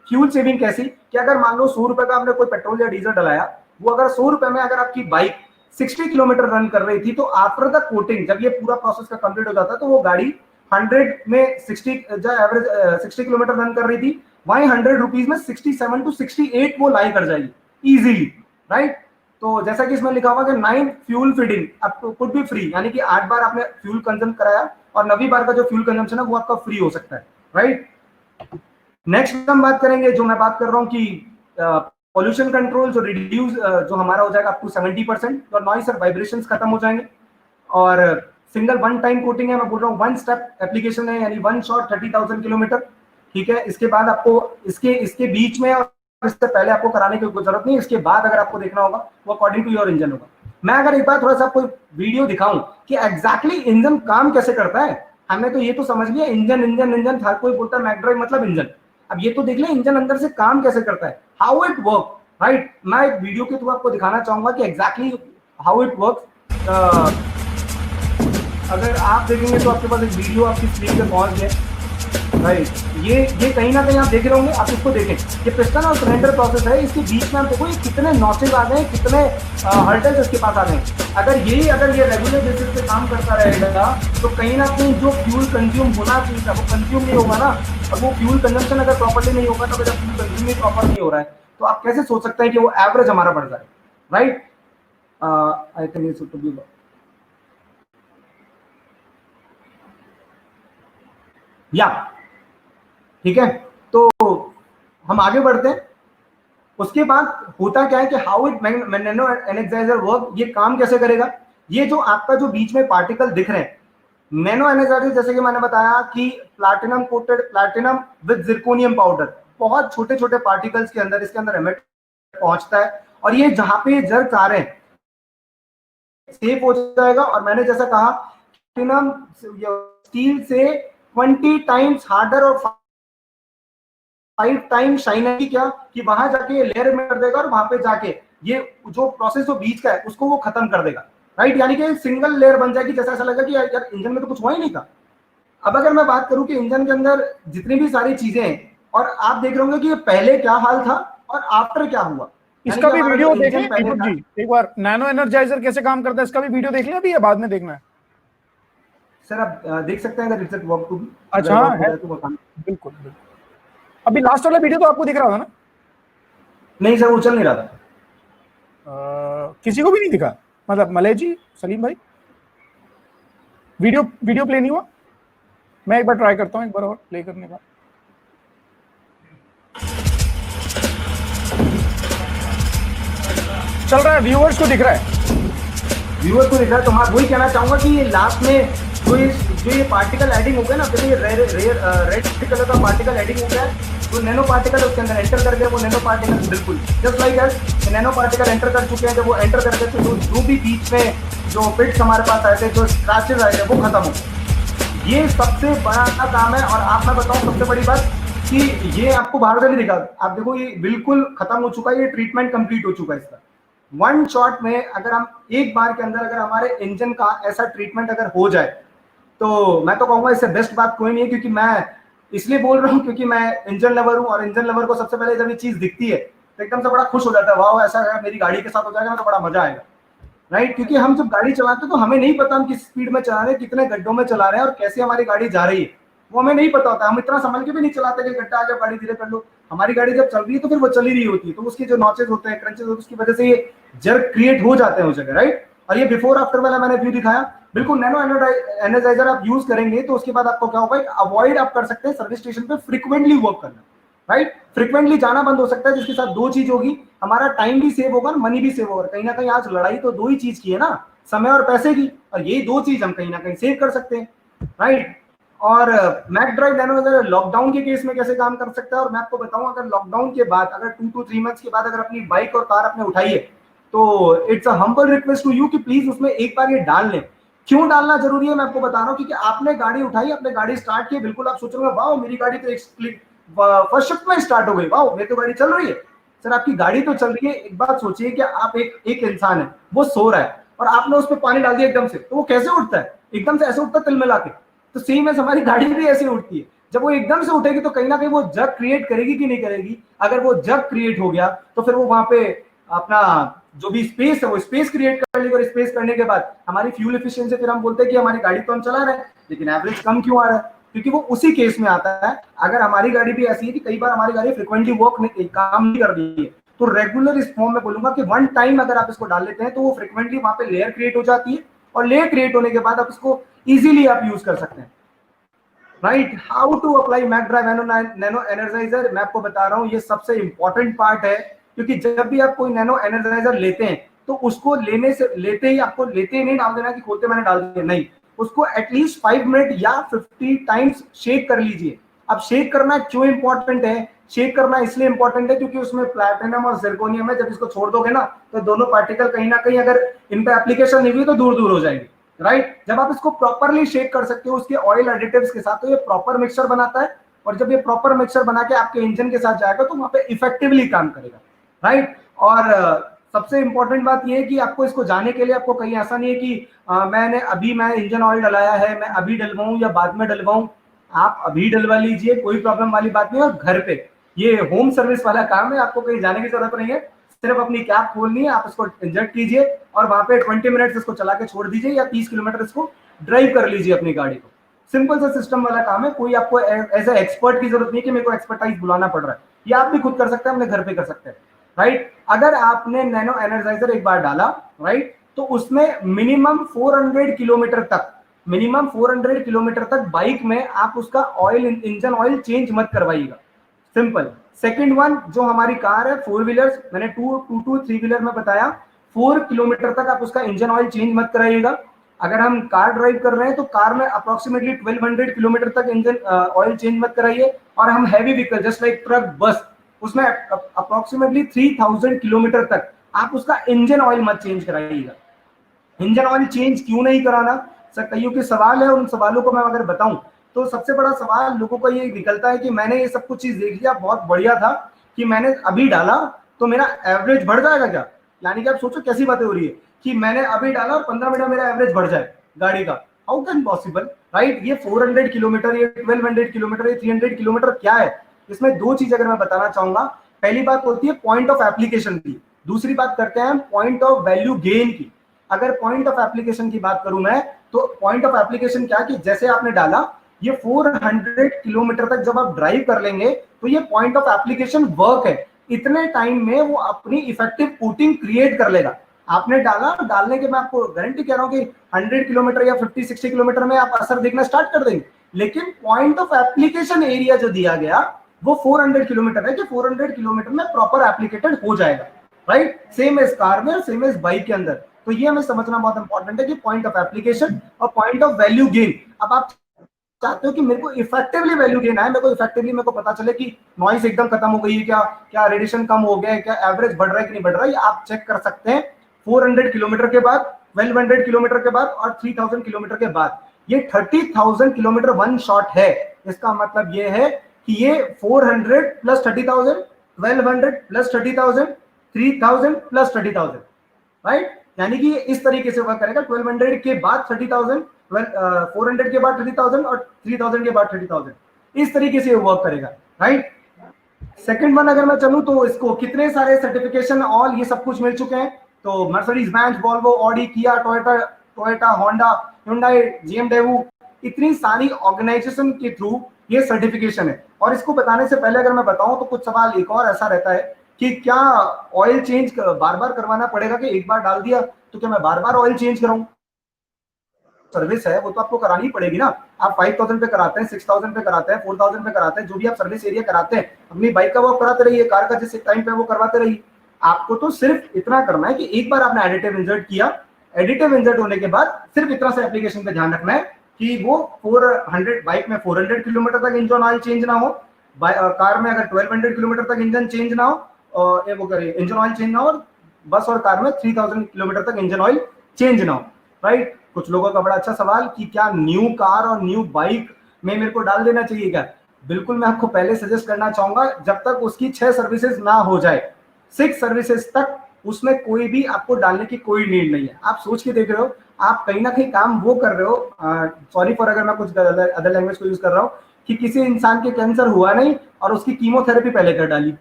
फ्यूल सेविंग कैसी कि अगर मान लो 100 रुपए का आपने कोई पेट्रोल या डीजल डलाया, वो अगर 100 रुपए में अगर आपकी बाइक 60 किलोमीटर रन कर रही थी, तो आफ्टर द कोटिंग जब ये पूरा प्रोसेस का कंप्लीट हो जाता है, तो वो गाड़ी 100 में 60 जो एवरेज 60 किलोमीटर रन कर रही थी, वहीं 100 रुपीज में 67 टू 68 वो लाई कर जाएगी इजीली, राइट। तो जैसा कि इसमें लिखा हुआ कि 9 fuel feeding up to could be free, यानी कि 8 बार आपने फ्यूल कंज्यूम कराया और 9वीं बार का जो फ्यूल कंजम्पशन है वो आपका फ्री हो सकता है, राइट। नेक्स्ट हम बात करेंगे, जो मैं बात कर रहा हूं कि पॉल्यूशन कंट्रोल जो रिड्यूस जो हमारा हो जाएगा अप टू 70%, और नॉइस और वाइब्रेशंस खत्म हो जाएंगे। और सिंगल वन टाइम कोटिंग है, मैं बोल रहा हूँ वन स्टेप एप्लीकेशन है, यानी वन शॉट 30,000 किलोमीटर, ठीक है। इसके बाद आपको इसके बीच में और इससे पहले आपको कराने की कोई जरूरत नहीं। इसके बाद अगर आपको देखना होगा वो अकॉर्डिंग टू योर इंजन होगा। मैं अगर एक बार थोड़ा सा आपको वीडियो दिखाऊं कि एग्जैक्टली इंजन काम कैसे करता है, हमने तो ये तो समझ लिया इंजन इंजन इंजन, हर कोई बोलता है मैक ड्राइव मतलब इंजन। अब ये तो देख ले इंजन अंदर से काम कैसे करता है, हाउ इट वर्क, राइट। मैं एक वीडियो के थ्रू आपको दिखाना चाहूंगा कि एग्जैक्टली हाउ इट वर्क। अगर आप देखेंगे तो आपके पास एक वीडियो आपकी स्क्रीन पे पहुंच गया, राइट। ये कहीं ना कहीं आप देख रहे होंगे, आप इसको देखें, ये पिस्टन और सिलेंडर प्रोसेस है, इसके बीच में आप देखो ये कितने नॉचेज आ गए, कितने हर्टल्स इसके पास आ गए। अगर ये रेगुलर बेसिस पे काम करता रहेगा तो कहीं ना कहीं जो फ्यूल कंज्यूम होना चाहिए था वो कंज्यूम नहीं होगा ना। और वो फ्यूल कंजम्पशन अगर प्रॉपर्ली नहीं होगा, तो अगर फ्यूल कंज्यूम ही प्रॉपर नहीं हो रहा है, तो आप कैसे सोच सकते हैं कि वो एवरेज हमारा बढ़ जाए, राइट। आई थिंक या ठीक है। तो हम आगे बढ़ते हैं। उसके बाद होता क्या है कि how it nano energiser work, ये काम कैसे करेगा। ये जो आपका जो बीच में पार्टिकल दिख रहे हैं, नैनो एनर्जाइजर जैसे कि मैंने बताया कि platinum coated, platinum with zirconium powder, बहुत छोटे छोटे पार्टिकल्स के अंदर इसके अंदर एमिट पहुंचता है, और ये जहां पे जर्क आ रहे हैं सेफ हो जाएगा। और मैंने जैसा कहा प्लैटिनम स्टील से 20 टाइम्स हार्डर और 5 टाइम्स शाइनर की क्या कि वहां जाके लेयर में कर देगा, और वहां पे जाके ये जो प्रोसेस जो बीच का है उसको वो खत्म कर देगा, राइट। यानी कि सिंगल लेयर बन जाएगी, जैसा ऐसा लगेगा कि यार इंजन में तो कुछ हुआ ही नहीं था। अब अगर मैं बात करूं कि इंजन के अंदर जितनी भी सारी चीजें हैं, और आप देख रहे होंगे कि ये पहले क्या हाल था और आफ्टर क्या हुआ, इसका भी वीडियो देखें दीपक जी एक बार, नैनो एनर्जाइजर कैसे काम करता है इसका भी वीडियो देख लें अभी या बाद में देखना है? सर आप देख सकते हैं अगर रिसेट वर्क टू। अच्छा है, बिल्कुल बिल्कुल। अभी लास्ट वाला वीडियो तो आपको दिख रहा था ना? नहीं सर, वो चल नहीं रहा था। किसी को भी नहीं दिखा, मतलब मलय जी, सलीम भाई, वीडियो प्ले नहीं हुआ? मैं एक बार ट्राई करता हूँ, एक बार और प्ले करने का। चल रहा है, व्यूअर्स को दिख रहा है, व्यूअर्स को दिख रहा है। तो हाँ वही कहना चाहूंगा कि ये लास्ट में जो ये पार्टिकल एडिंग हो गया ना, जैसे ये रेड कलर का पार्टिकल एडिंग हो गया है, जो नैनो पार्टिकल उसके अंदर एंटर कर गया, वो नैनो पार्टिकल बिल्कुल just like S nano particle enter कर चुके हैं। जब वो एंटर कर गए तो जो भी बीच में जो पिट्स हमारे पास आए थे, जो स्क्रैचेस आए थे, वो खत्म हो। ये सबसे बड़ा काम है। और आप मैं बताऊं सबसे बड़ी बात कि ये आपको बाहर से नहीं दिखा, आप देखो ये बिल्कुल खत्म हो चुका है, ये ट्रीटमेंट कंप्लीट हो चुका है इसका। वन शॉट में अगर हम एक बार के अंदर अगर हमारे इंजन का ऐसा ट्रीटमेंट अगर हो जाए, तो मैं तो कहूंगा इससे बेस्ट बात कोई नहीं है। क्योंकि मैं इसलिए बोल रहा हूँ क्योंकि मैं इंजन लवर हूँ, और इंजन लवर को सबसे पहले जब ये चीज दिखती है तो एकदम से बड़ा खुश हो जाता है, वाह ऐसा है मेरी गाड़ी के साथ हो जाएगा तो बड़ा मजा आएगा, राइट। क्योंकि हम जब गाड़ी चलाते हैं तो हमें नहीं पता हम किस स्पीड में चला रहे हैं, कितने गड्ढों में चला रहे हैं और कैसे हमारी गाड़ी जा रही है, वो हमें नहीं पता होता। हम इतना संभल के भी नहीं चलाते कि गड्ढा आ गया गाड़ी धीरे कर लो। हमारी गाड़ी जब चल रही है तो फिर वो चली रही होती है, तो उसके जो नॉचेज होते हैं, क्रंचेज होते हैं, उसकी वजह से ये जर्क क्रिएट हो जाते हैं उस जगह, राइट। और ये बिफोर आफ्टर वाला मैंने व्यू दिखाया, बिल्कुल नैनो एनर्जाइजर आप यूज करेंगे तो उसके बाद आपको क्या होगा, अवॉइड आप कर सकते हैं सर्विस स्टेशन पे फ्रीक्वेंटली वर्क करना। राइट। फ्रिक्वेंटली जाना बंद हो सकता है, जिसके साथ दो चीज होगी, हमारा टाइम भी सेव होगा, मनी भी सेव होगा। कहीं ना कहीं आज लड़ाई तो दो ही चीज की है ना, समय और पैसे की, और ये दो चीज हम कहीं ना कहीं सेव कर सकते हैं, राइट। और मैक ड्राइव नैनो अगर लॉकडाउन के केस में कैसे काम कर सकता है, और मैं आपको बताऊं, अगर लॉकडाउन के बाद अगर 2 to 3 मंथ्स के बाद अगर अपनी बाइक और कार आपने उठाई है, तो it's a humble request to you कि प्लीज उसमें एक बार ये डाल लें। क्यों डालना जरूरी है मैं आपको बता रहा हूँ, क्योंकि आपने गाड़ी उठाई, आपने गाड़ी स्टार्ट की, बिल्कुल आप सोच रहे हो वाह मेरी गाड़ी तो एक फर्स्ट शिफ्ट में स्टार्ट हो गई, वाह मेरी तो गाड़ी चल रही है। सर आपकी गाड़ी तो चल रही है, एक बात सोचिए कि आप एक इंसान है, वो सो रहा है और आपने उस पर पानी डाल दिया एकदम से, तो वो कैसे उठता है? एकदम से ऐसे उठता है तिल मिला के। तो सेम है, हमारी गाड़ी भी ऐसे उठती है। जब वो एकदम से उठेगी तो कहीं ना कहीं वो जग क्रिएट करेगी कि नहीं करेगी? अगर वो जग क्रिएट हो गया तो फिर वो वहां पे अपना जो भी स्पेस है वो स्पेस क्रिएट कर लेगी, और स्पेस करने के बाद हमारी फ्यूल एफिशिएंसी, फिर हम बोलते हैं कि हमारी गाड़ी तो हम चला रहे हैं लेकिन एवरेज कम क्यों आ रहा है? क्योंकि वो उसी केस में आता है। अगर हमारी गाड़ी भी ऐसी है कि कई बार हमारी गाड़ी फ्रिक्वेंटली काम नहीं कर रही है, तो रेगुलर इस फॉर्म में बोलूंगा कि वन टाइम अगर आप इसको डाल लेते हैं तो वो फ्रिक्वेंटली वहां पे लेयर क्रिएट हो जाती है, और लेयर क्रिएट होने के बाद आप इसको इजीली आप यूज कर सकते हैं, right. How to apply Mac drive nano energizer, मैं आपको बता रहा हूँ, ये सबसे इंपॉर्टेंट पार्ट है। क्योंकि जब भी आप कोई नैनो एनर्जाइजर लेते हैं तो उसको लेते ही आपको लेते ही नहीं डाल देना कि खोलते मैंने डाल दिया, नहीं, उसको एटलीस्ट 5 मिनट या 50 टाइम्स शेक कर लीजिए। अब शेक करना क्यों इंपॉर्टेंट है? शेक करना इसलिए इंपॉर्टेंट है क्योंकि उसमें प्लैटिनम और जिरकोनियम है, जब इसको छोड़ दोगे ना तो दोनों पार्टिकल कहीं ना कहीं अगर इन पे एप्लीकेशन नहीं हुई तो दूर दूर हो जाएंगे, राइट। जब आप इसको प्रॉपरली शेक कर सकते हो उसके ऑयल एडिटिव्स के साथ, तो ये प्रॉपर मिक्सचर बनाता है, और जब ये प्रॉपर मिक्सचर बना के आपके इंजन के साथ जाएगा तो वहां पे इफेक्टिवली काम करेगा, राइट। और सबसे इंपॉर्टेंट बात ये है कि आपको इसको जाने के लिए आपको कहीं ऐसा नहीं है कि मैं इंजन ऑयल डलाया है, मैं अभी डलवाऊं या बाद में डलवाऊं। आप अभी डलवा लीजिए, कोई प्रॉब्लम वाली बात नहीं है। और घर पे ये होम सर्विस वाला काम है, आपको कहीं जाने की जरूरत नहीं है, सिर्फ अपनी कैप खोलनी है, आप इसको इंजेक्ट कीजिए और वहां पे 20 मिनट इसको चला के छोड़ दीजिए, या 30 किलोमीटर इसको ड्राइव कर लीजिए अपनी गाड़ी को। सिंपल सा सिस्टम वाला काम है, कोई आपको ऐसा एक्सपर्ट की जरूरत नहीं कि मेरे को एक्सपर्टाइज बुलाना पड़ रहा है, ये आप भी खुद कर सकते हैं, अपने घर पे कर सकते हैं, राइट। अगर आपने नैनो एनर्जाइजर एक बार डाला, राइट, तो उसमें मिनिमम 400 किलोमीटर तक, बाइक में आप उसका ऑयल, इंजन ऑयल चेंज मत करवाइएगा, सिंपल। सेकंड वन, जो हमारी कार है, 4 व्हीलर्स, मैंने 2 to 3 व्हीलर में बताया, 4 किलोमीटर तक आप उसका इंजन ऑयल चेंज मत कराइएगा। अगर हम कार ड्राइव कर रहे हैं तो कार में अप्रोक्सीमेटली 1200 किलोमीटर तक इंजन ऑयल चेंज मत कराइए। और हम heavy vehicle just like truck, बस, उसमें अप्रोक्सीमेटली 3000 किलोमीटर तक आप उसका इंजन ऑयल मत चेंज कराइएगा। इंजन ऑयल चेंज क्यों नहीं कराना? सर कईयों के सवाल है, उन सवालों को मैं अगर बताऊं तो सबसे बड़ा सवाल लोगों का ये निकलता है कि मैंने ये सब कुछ चीज देख लिया, बहुत बढ़िया था, कि मैंने अभी डाला तो मेरा एवरेज बढ़ जाएगा क्या? यानी कि आप सोचो कैसी बातें हो रही है कि मैंने अभी डाला और 15 मिनट मेरा एवरेज बढ़ जाए गाड़ी का। How can possible, right. ये 400 किलोमीटर, ये 1200 किलोमीटर, ये 300 किलोमीटर क्या है? इसमें दो चीज अगर मैं बताना चाहूंगा, पहली बात होती है पॉइंट ऑफ एप्लीकेशन की, दूसरी बात करते हैं पॉइंट ऑफ वैल्यू गेन की। अगर पॉइंट ऑफ एप्लीकेशन की बात करूं मैं, तो पॉइंट ऑफ एप्लीकेशन क्या कि जैसे आपने डाला, ये 400 किलोमीटर तक जब आप ड्राइव कर लेंगे तो ये पॉइंट ऑफ एप्लीकेशन वर्क है, इतने टाइम में वो अपनी इफेक्टिव कोटिंग क्रिएट कर लेगा। आपने डाला, डालने के मैं आपको गारंटी कह रहा हूं कि 100 किलोमीटर या 50-60 किलोमीटर में आप असर देखना स्टार्ट कर देंगे। लेकिन पॉइंट ऑफ एप्लीकेशन एरिया जो दिया गया वो 400 किलोमीटर है, कि 400 किलोमीटर में प्रॉपर एप्लीकेटेड हो जाएगा, राइट। सेम इस कार में और सेम इस बाइक के अंदर। तो ये हमें समझना बहुत इंपॉर्टेंट है कि पॉइंट ऑफ एप्लीकेशन और पॉइंट ऑफ वैल्यू गेन। अब आप चाहते हो कि मेरे को इफेक्टिवली वैल्यू गेन आए, मेरे को पता चले कि नॉइस एकदम खत्म हो गई है क्या, क्या रेडिएशन कम हो गया है, क्या एवरेज बढ़ रहा है कि नहीं बढ़ रहा है, आप चेक कर सकते हैं 400 किलोमीटर के बाद, 1200 किलोमीटर के बाद और 3000 किलोमीटर के बाद। ये 30,000 किलोमीटर वन शॉट है। इसका मतलब ये है कि ये 400 प्लस 30,000, 1200 प्लस 30,000, 3000 प्लस 30,000, राइट। यानी कि इस तरीके से वर्क करेगा, 1200 के बाद 30,000, 400 के बाद 30,000 और 3000 के बाद 30,000, इस तरीके से वर्क करेगा, राइट। सेकंड वन अगर मैं चलूं तो इसको कितने सारे सर्टिफिकेशन ऑल ये सब कुछ मिल चुके हैं। तो मर्सिडीज बेंज, वॉल्वो, ऑडी, किया, टोयोटा, होंडा, हुंडई, जीएमडब्ल्यू, इतनी सारी ऑर्गेनाइजेशन के थ्रू ये सर्टिफिकेशन है। और इसको बताने से पहले अगर मैं बताऊं तो कुछ सवाल एक और ऐसा रहता है कि क्या ऑयल चेंज बार बार करवाना पड़ेगा, कि एक बार डाल दिया तो क्या मैं बार बार ऑयल चेंज कराऊं? सर्विस है वो तो आपको करानी पड़ेगी ना। आप 5000 पे कराते हैं, 6000 पे कराते हैं, 4000 पे कराते हैं, जो भी आप सर्विस एरिया कराते हैं, अपनी बाइक का वो कराते रहिए, कार का जिस टाइम पे वो करवाते रहिए। आपको तो सिर्फ इतना करना है कि एक बार आपने एडिटिव इंसर्ट किया, एडिटिव इंसर्ट होने के बाद सिर्फ इतना सा एप्लीकेशन पे ध्यान रखना है कि वो 400 बाइक में 400 किलोमीटर तक इंजन ऑयल चेंज ना हो, कार में अगर 1200 किलोमीटर तक इंजन चेंज ना हो, और वो करे इंजन ऑयल चेंज ना हो, बस और कार में 3000 किलोमीटर तक इंजन ऑयल चेंज ना हो, राइट। कुछ लोगों का बड़ा अच्छा सवाल कि क्या न्यू कार और न्यू बाइक में मेरे को डाल देना चाहिए क्या? बिल्कुल, मैं आपको पहले सजेस्ट करना चाहूंगा जब तक उसकी 6 सर्विसेज ना हो जाए, 6 सर्विसेज तक उसमें कोई भी आपको डालने की कोई नीड नहीं है। आप सोच के देख रहे हो, आप कहीं ना कहीं काम वो कर रहे हो, सॉरी फॉर अगर मैं कुछ अदर लैंग्वेज को यूज कर रहा हूँ, कि किसी इंसान के कैंसर हुआ नहीं और उसकी कीमोथेरेपी पहले कर डाली,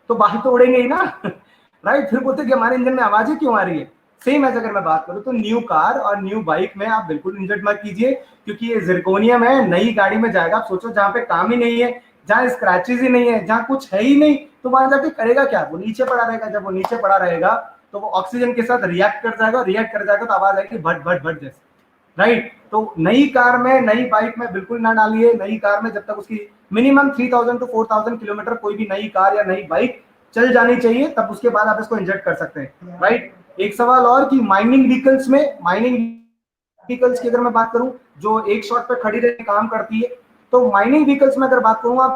तो बाहर तो उड़ेंगे ही ना राइट। फिर बोलते कि हमारे इंजन में आवाजें क्यों आ रही है। सेम एज अगर मैं बात करूं तो न्यू कार और न्यू बाइक में आप बिल्कुल इंजर्ट मत कीजिए, क्योंकि ये जिरकोनियम है, नई गाड़ी में जाएगा। आप सोचो जहां पे काम ही नहीं है, जहां स्क्रैचेस ही नहीं है, जहां कुछ है ही नहीं, तो वहां जाके करेगा क्या? वो नीचे पड़ा रहेगा। जब वो नीचे पड़ा रहेगा तो वो ऑक्सीजन के साथ रिएक्ट कर जाएगा, रिएक्ट कर जाएगा तो आवाज आएगी भट भट भट जैसे, राइट। तो नई कार में, नई बाइक में बिल्कुल ना डालिए। नई कार में जब तक उसकी मिनिमम 3000 to 4000 किलोमीटर कोई भी नई कार या नई बाइक चल जानी चाहिए, तब उसके बाद आप इसको इंजेक्ट कर सकते हैं, राइट। एक सवाल और कि माइनिंग व्हीकल्स में, माइनिंग व्हीकल्स की अगर मैं बात करूं जो एक शॉट पे खड़ी रहकर काम करती है, तो माइनिंग व्हीकल्स में अगर बात करूं आप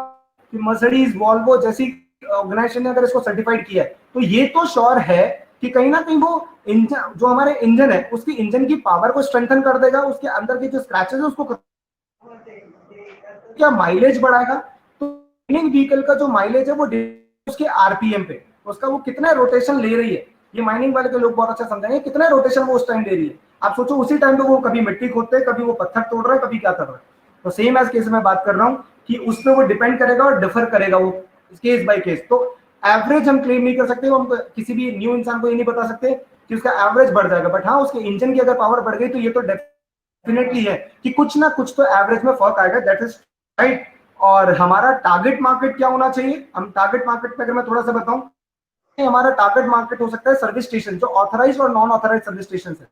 कि मर्सिडीज, वॉल्वो जैसी ऑर्गेनाइजेशन ने अगर इसको सर्टिफाइड किया है, तो ये तो श्योर है कि कहीं ना कहीं वो इंजन, जो हमारे इंजन है उसकी इंजन की पावर को स्ट्रेंथन कर देगा, उसके अंदर के जो स्क्रैचेस है उसको क्या माइलेज बढ़ाएगा। तो माइनिंग व्हीकल का जो माइलेज है वो उसके आरपीएम पे, उसका वो कितना रोटेशन ले रही है, ये माइनिंग वाले के लोग बहुत अच्छा समझेंगे कितना रोटेशन वो उस टाइम दे रही है। आप सोचो उसी टाइम पे वो कभी मिट्टी खोदते हैं, कभी वो पत्थर तोड़ रहा है, कभी क्या कर रहा है। तो सेम एज केस में बात कर रहा हूँ कि उस पर वो डिपेंड करेगा और डिफर करेगा वो केस बाय केस। तो एवरेज हम क्लेम नहीं कर सकते, हम किसी भी न्यू इंसान को ये नहीं बता सकते कि उसका एवरेज बढ़ जाएगा, बट हाँ उसके इंजन की अगर पावर बढ़ गई तो ये तो डेफिनेटली है कि कुछ ना कुछ तो एवरेज में फर्क आएगा, दैट इज राइट। और हमारा टारगेट मार्केट क्या होना चाहिए? हम टारगेट मार्केट पे अगर मैं थोड़ा सा बताऊं, हमारा टारगेट मार्केट हो सकता है सर्विस स्टेशन, जो ऑथराइज्ड और नॉन ऑथराइज्ड सर्विस स्टेशन है।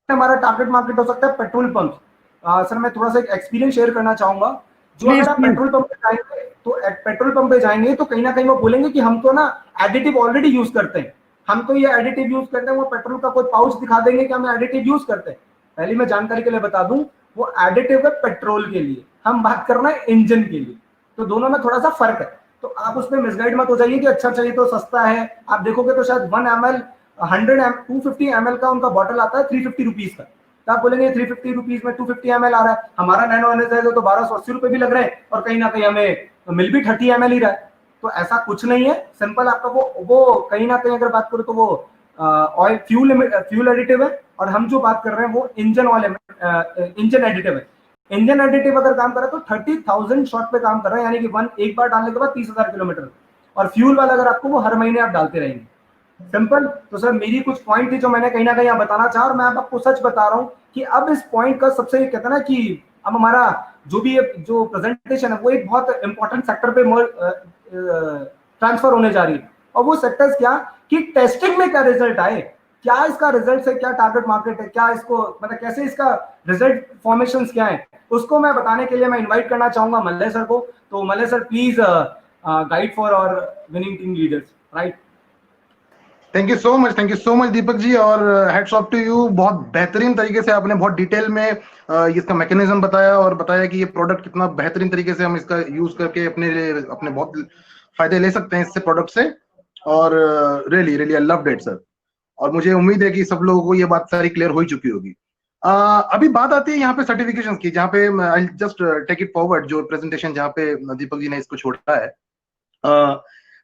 हमारा टारगेट मार्केट हो सकता है पेट्रोल पंप। सर मैं थोड़ा सा एक एक्सपीरियंस शेयर करना चाहूंगा। जो अगर आप पेट्रोल पंप पे जाएंगे तो पेट्रोल पंप पे जाएंगे तो कहीं ना कहीं वो बोलेंगे कि हम तो ना एडिटिव ऑलरेडी यूज करते हैं, हम तो ये एडिटिव यूज करते हैं। वो पेट्रोल का कोई पाउच दिखा देंगे कि हम एडिटिव यूज करते हैं। पहले मैं जानकारी के लिए बता दूं, वो एडिटिव है पेट्रोल के लिए, हम बात कर रहे हैं इंजन के लिए, तो दोनों में थोड़ा सा फर्क है। तो आप उसमें मिसगाइड मत हो जाइए कि अच्छा चाहिए तो सस्ता है। आप देखोगे तो शायद 1 ml 250 ml का उनका बॉटल आता है 350 रुपीज का, तो आप बोलेंगे 350 रुपीज में 250 ml आ रहा है, हमारा नैनो एनर्जाइजर तो 1280 रुपए भी लग रहे हैं और कहीं ना कहीं हमें मिल भी 30 ml ही रहा है। तो ऐसा कुछ नहीं है, सिंपल आपका वो कहीं ना कहीं अगर बात करो तो वो ऑयल फ्यूल एडिटिव है, और हम जो बात कर रहे हैं वो इंजन ऑयल इंजन एडिटिव है। इंजन एडिटिव अगर काम कर रहा है तो 30,000 शॉट पे काम कर रहा है, यानी कि एक बार डालने के बाद 30,000 किलोमीटर। और फ्यूल वाला अगर आपको वो हर महीने आप डालते रहेंगे, सिंपल। तो सर मेरी कुछ पॉइंट थी जो मैंने कहीं ना कहीं यहाँ बताना चाहा, और मैं आपको सच बता रहा हूँ कि अब इस पॉइंट का सबसे कहते हैं ना कि अब हमारा जो भी जो प्रेजेंटेशन है वो एक बहुत इंपॉर्टेंट सेक्टर पे ट्रांसफर होने जा रही है। और वो सेक्टर्स क्या कि टेस्टिंग में क्या रिजल्ट आए, क्या इसका रिजल्ट है, क्या टारगेट मार्केट है, क्या इसको मतलब कैसे इसका रिजल्ट फॉर्मेशंस क्या है, उसको मैं बताने के लिए मैं इनवाइट करना चाहूंगा मल्ले सर को। तो Malle sir please guide for our winning team leaders, right. Thank you so much Deepak ji, और हेड्स ऑफ टू यू। बहुत बेहतरीन तरीके से आपने बहुत डिटेल में इसका मैकेनिज्म बताया और बताया कि ये प्रोडक्ट कितना बेहतरीन तरीके से हम इसका यूज करके अपने बहुत फायदे ले सकते हैं इससे प्रोडक्ट से। और really really I loved it sir. और मुझे उम्मीद है कि सब लोगों को ये बात सारी क्लियर हो चुकी होगी। अभी बात आती है यहाँ पे सर्टिफिकेशन की, जहाँ पे I just take it forward, जो प्रेजेंटेशन जहाँ पे दीपक जी ने इसको छोड़ा है।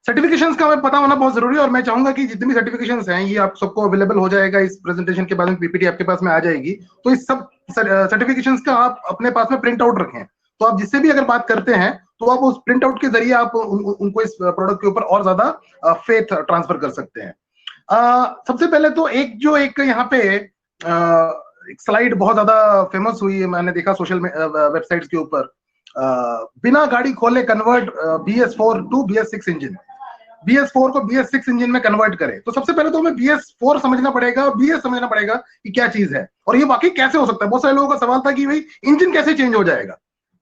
सर्टिफिकेशंस का हमें पता होना बहुत जरूरी है, और मैं चाहूंगा कि जितनी भी सर्टिफिकेशंस हैं ये आप सबको अवेलेबल हो जाएगा इस प्रेजेंटेशन के बाद में, पीपीटी आपके पास में आ जाएगी। तो इस सब सर्टिफिकेशंस का आप अपने पास में प्रिंट आउट रखें, तो आप जिससे भी अगर बात करते हैं तो आप उस प्रिंट आउट के जरिए आप उनको इस प्रोडक्ट के ऊपर और ज्यादा फेथ ट्रांसफर कर सकते हैं। सबसे पहले तो एक यहाँ पे एक स्लाइड बहुत ज्यादा फेमस हुई है, मैंने देखा सोशल वेबसाइट्स के ऊपर, बिना गाड़ी खोले convert BS4 to BS6 engine. BS4 को BS6 इंजन में कन्वर्ट करे। तो सबसे पहले तो हमें BS4 समझना पड़ेगा, BS समझना पड़ेगा कि क्या चीज है और ये वाकई कैसे हो सकता है। बहुत सारे लोगों का सवाल था कि भाई इंजन कैसे चेंज हो जाएगा।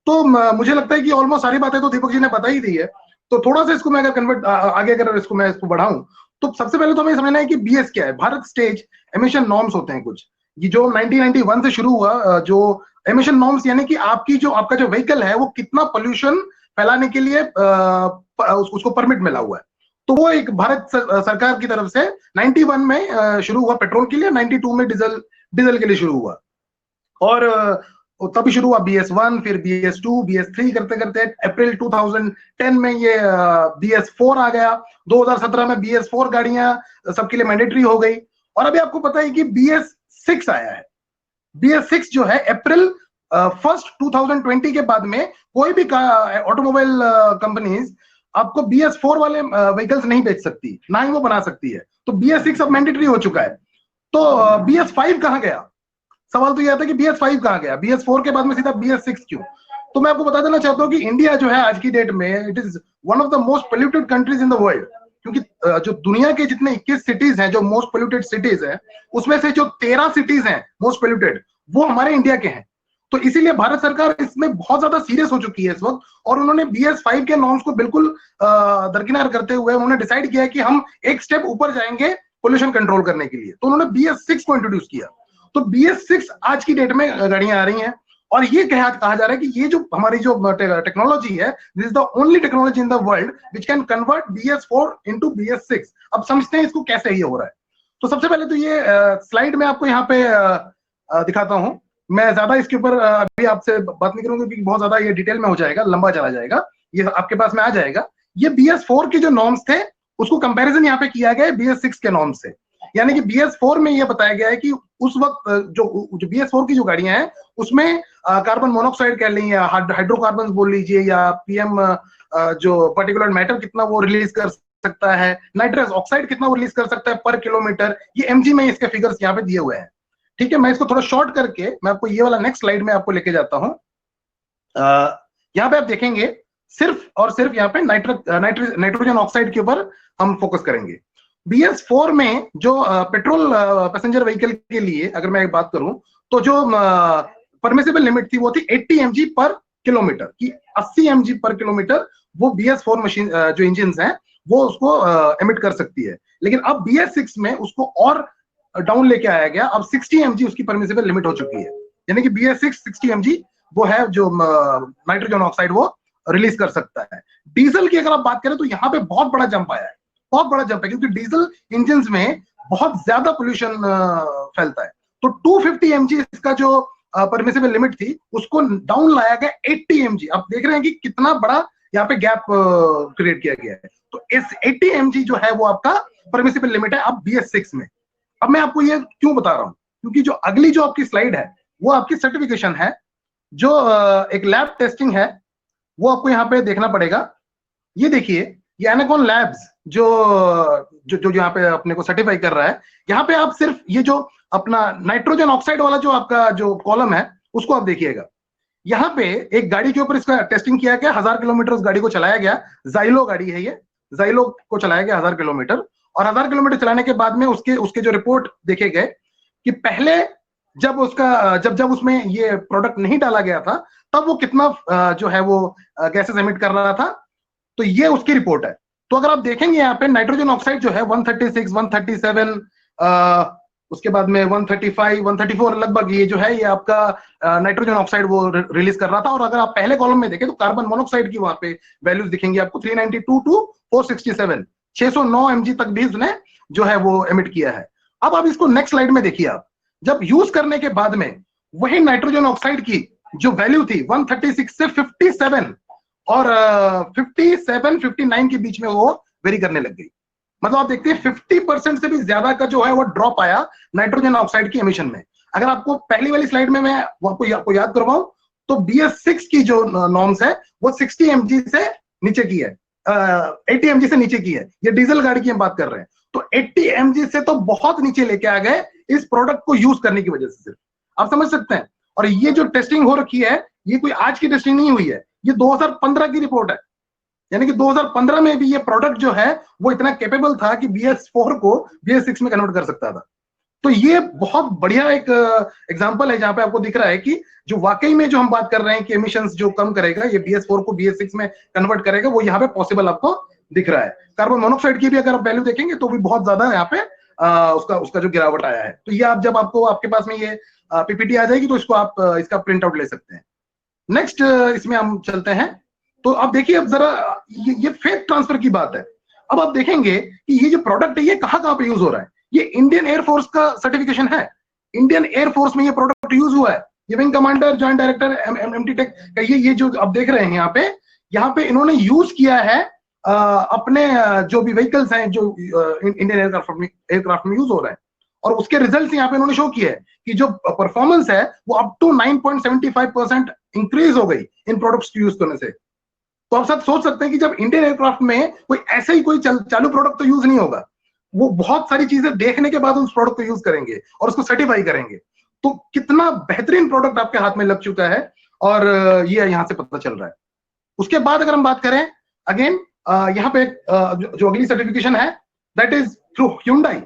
तो मुझे लगता है कि ऑलमोस्ट सारी बातें तो दीपक जी ने बता ही दी है। तो थोड़ा सा इसको मैं अगर कन्वर्ट आगे अगर इसको मैं इसको बढ़ाऊं तो सबसे पहले तो हमें समझना है कि BS क्या है। भारत स्टेज एमिशन नॉर्म्स होते हैं कुछ, ये जो 1991 से शुरू हुआ, जो एमिशन नॉर्म्स यानी कि आपका जो व्हीकल है वो कितना पोल्यूशन फैलाने के लिए उसको परमिट मिला हुआ है। तो वो एक भारत सरकार की तरफ से 91 में शुरू हुआ पेट्रोल के लिए, 92 में डीजल के लिए शुरू हुआ और तभी शुरू हुआ BS1, फिर BS2, BS3 करते करते अप्रैल 2010 में ये BS4 आ गया। 2017 में BS4 गाड़ियां सबके लिए मैंडेटरी हो गई और अभी आपको पता है कि BS6 आया है। BS6 जो है अप्रैल 1 2020 के बाद में कोई भी ऑटोमोबाइल कंपनीज आपको BS4 वाले व्हीकल्स नहीं बेच सकती, ना ही वो बना सकती है। तो BS6 अब मैंडेटरी हो चुका है। तो BS5 कहां गया? सवाल तो यह आता है कि BS5 कहां गया, BS4 के बाद में सीधा BS6 क्यों? तो मैं आपको बता देना चाहता हूं कि इंडिया जो है आज की डेट में it is one of the most polluted countries in the world. क्योंकि जो दुनिया के जितने 21 सिटीज हैं जो मोस्ट पोल्यूटेड सिटीज हैं, उसमें से जो 13 सिटीज हैं मोस्ट पोल्यूटेड वो हमारे इंडिया के हैं। तो इसीलिए भारत सरकार इसमें बहुत ज्यादा सीरियस हो चुकी है इस वक्त और उन्होंने BS5 के नॉर्म्स को बिल्कुल दरकिनार करते हुए उन्होंने डिसाइड किया कि हम एक स्टेप ऊपर जाएंगे पोल्यूशन कंट्रोल करने के लिए। तो उन्होंने BS6 को इंट्रोड्यूस किया। तो BS6 आज की डेट में गाड़ियां आ रही हैं और ये कहा जा रहा है कि ये जो हमारी जो टेक्नोलॉजी है, this is the only technology in the world which can convert BS4 into BS6। अब समझते हैं इसको कैसे ये हो रहा है। तो सबसे पहले तो ये स्लाइड में आपको यहाँ पे दिखाता हूं। मैं ज्यादा इसके ऊपर अभी आपसे बात नहीं करूंगा क्योंकि बहुत ज्यादा ये डिटेल में हो जाएगा, लंबा चला जाएगा, ये आपके पास में आ जाएगा। ये BS4 के जो नॉर्म्स थे उसको कंपैरिजन यहाँ पे किया गया है BS6 के नॉर्म से। यानी कि BS4 में ये बताया गया है कि उस वक्त जो BS4 की जो गाड़ियां हैं उसमें कार्बन मोनोऑक्साइड कह लीजिए या हाइड्रोकार्बन बोल लीजिए या PM जो पर्टिकुलर मैटर कितना वो रिलीज कर सकता है, नाइट्रस ऑक्साइड कितना वो रिलीज कर सकता है पर किलोमीटर, ये mg में इसके फिगर्स यहाँ पे दिए हुए हैं। ठीक है, मैं इसको थोड़ा शॉर्ट करके मैं आपको ये वाला नेक्स्ट स्लाइड में आपको लेके जाता हूं। यहाँ पे आप देखेंगे सिर्फ और सिर्फ यहाँ पे नाइट्रोजन ऑक्साइड के ऊपर हम फोकस करेंगे। BS4 में जो पेट्रोल पैसेंजर व्हीकल के लिए अगर मैं एक बात करूं तो जो परमिसिबल लिमिट थी वो थी 80 mg पर किलोमीटर की, 80 mg पर किलोमीटर वो BS4 मशीन जो इंजन हैं वो उसको एमिट कर सकती है। लेकिन अब BS6 में उसको और डाउन लेके आया गया, अब 60 mg उसकी परमिसिबल लिमिट हो चुकी है। यानी कि BS6 60 mg वो है जो नाइट्रोजन ऑक्साइड वो रिलीज कर सकता है। डीजल की अगर आप बात करें तो यहाँ पे बहुत बड़ा जंप आया है, बहुत बड़ा जंप है क्योंकि डीजल इंजन में बहुत ज्यादा पोल्यूशन फैलता है। तो 250 mg इसका जो परमिसिबल लिमिट थी उसको डाउन लाया गया 80 mg। आप देख रहे हैं कि कितना बड़ा यहाँ पे गैप क्रिएट किया गया है। तो इस 80 mg जो है वो आपका परमिसिबल लिमिट है अब BS6 में। अब मैं आपको ये क्यों बता रहा हूं, क्योंकि जो अगली जो आपकी स्लाइड है वो आपकी सर्टिफिकेशन है, जो एक लैब टेस्टिंग है वो आपको यहाँ पे देखना पड़ेगा। ये देखिए, ये एनाकॉन लैब्स जो जो जो यहाँ पे अपने को सर्टिफाई कर रहा है। यहाँ पे आप सिर्फ ये जो अपना नाइट्रोजन ऑक्साइड वाला जो आपका जो कॉलम है उसको आप देखिएगा। यहाँ पे एक गाड़ी के ऊपर इसका टेस्टिंग किया गया, 1000 किलोमीटर उस गाड़ी को चलाया गया। जाइलो गाड़ी है ये, जाइलो को चलाया गया 1000 किलोमीटर और 1000 किलोमीटर चलाने के बाद में उसके जो रिपोर्ट देखे गए कि पहले जब उसका जब उसमें ये प्रोडक्ट नहीं डाला गया था तब वो कितना जो है वो गैसेस एमिट कर रहा था। तो ये उसकी रिपोर्ट है। तो अगर आप देखेंगे यहाँ पे नाइट्रोजन ऑक्साइड जो है 136, 137, उसके बाद में 135, 134 लगभग ये जो है ये आपका नाइट्रोजन ऑक्साइड वो रिलीज कर रहा था। और अगर आप पहले कॉलम में देखें तो कार्बन मोनोऑक्साइड की वहां पे वैल्यूज दिखेंगी आपको 392 टू 467, 609 mg तक भी उसने जो है वो एमिट किया है। अब आप इसको नेक्स्ट स्लाइड में देखिए। आप जब यूज करने के बाद में वही नाइट्रोजन ऑक्साइड की जो वैल्यू थी 136 से 57 और 57, 59 के बीच में वो वेरी करने लग गई। मतलब आप देखते हैं 50% से भी ज्यादा का जो है वो ड्रॉप आया नाइट्रोजन ऑक्साइड की एमिशन में। अगर आपको पहली वाली स्लाइड में मैं आपको याद करवाऊं तो BS6 की जो नॉर्म्स है वो 60 mg से नीचे की है, 80 mg से नीचे की है। ये डीजल गाड़ी की हम बात कर रहे हैं। तो 80 mg से तो बहुत नीचे लेके आ गए इस प्रोडक्ट को यूज करने की वजह से। सिर्फ आप समझ सकते हैं। और ये जो टेस्टिंग हो रखी है ये कोई आज की टेस्टिंग नहीं हुई है, ये 2015 की रिपोर्ट है। यानी कि 2015 में भी ये प्रोडक्ट जो है वो इतना कैपेबल था कि BS4 को BS6 में कन्वर्ट कर सकता था। तो ये बहुत बढ़िया एक एग्जांपल है जहां पे आपको दिख रहा है कि जो वाकई में जो हम बात कर रहे हैं कि एमिशंस जो कम करेगा, ये BS4 को BS6 में कन्वर्ट करेगा, वो यहाँ पे पॉसिबल आपको दिख रहा है। कार्बन मोनोऑक्साइड की भी अगर आप वैल्यू देखेंगे तो भी बहुत ज्यादा यहाँ पे उसका जो गिरावट आया है। तो ये आप जब आपके पास में ये PPT आ जाएगी तो इसको आप इसका प्रिंट आउट ले सकते हैं। नेक्स्ट इसमें हम चलते हैं। तो आप देखिए, अब जरा ये फेक ट्रांसफर की बात है। अब आप देखेंगे कि ये जो प्रोडक्ट है ये कहाँ पे यूज हो रहा है। ये इंडियन एयरफोर्स का सर्टिफिकेशन है, इंडियन एयरफोर्स में ये प्रोडक्ट यूज हुआ है। ये wing commander joint director MT tech का ये जो आप देख रहे हैं यहाँ पे इन्होंने यूज किया है अपने जो भी व्हीकल्स हैं जो इंडियन एयरक्राफ्ट में यूज हो रहे हैं, और उसके रिजल्ट्स यहाँ पे इन्होंने शो किया है कि जो परफॉर्मेंस है वो अप टू 9.75% इंक्रीज हो गई इन प्रोडक्ट्स को यूज करने से। तो आप सब सोच सकते हैं कि जब इंडियन एयरक्राफ्ट में कोई ऐसे ही कोई चालू प्रोडक्ट तो यूज नहीं होगा, वो बहुत सारी चीजें देखने के बाद उस प्रोडक्ट को यूज करेंगे और उसको सर्टिफाई करेंगे। तो कितना बेहतरीन प्रोडक्ट आपके हाथ में लग चुका है, और ये यहाँ से पता चल रहा है। उसके बाद अगर हम बात करें अगेन यहाँ पे जो अगली सर्टिफिकेशन है that is through Hyundai।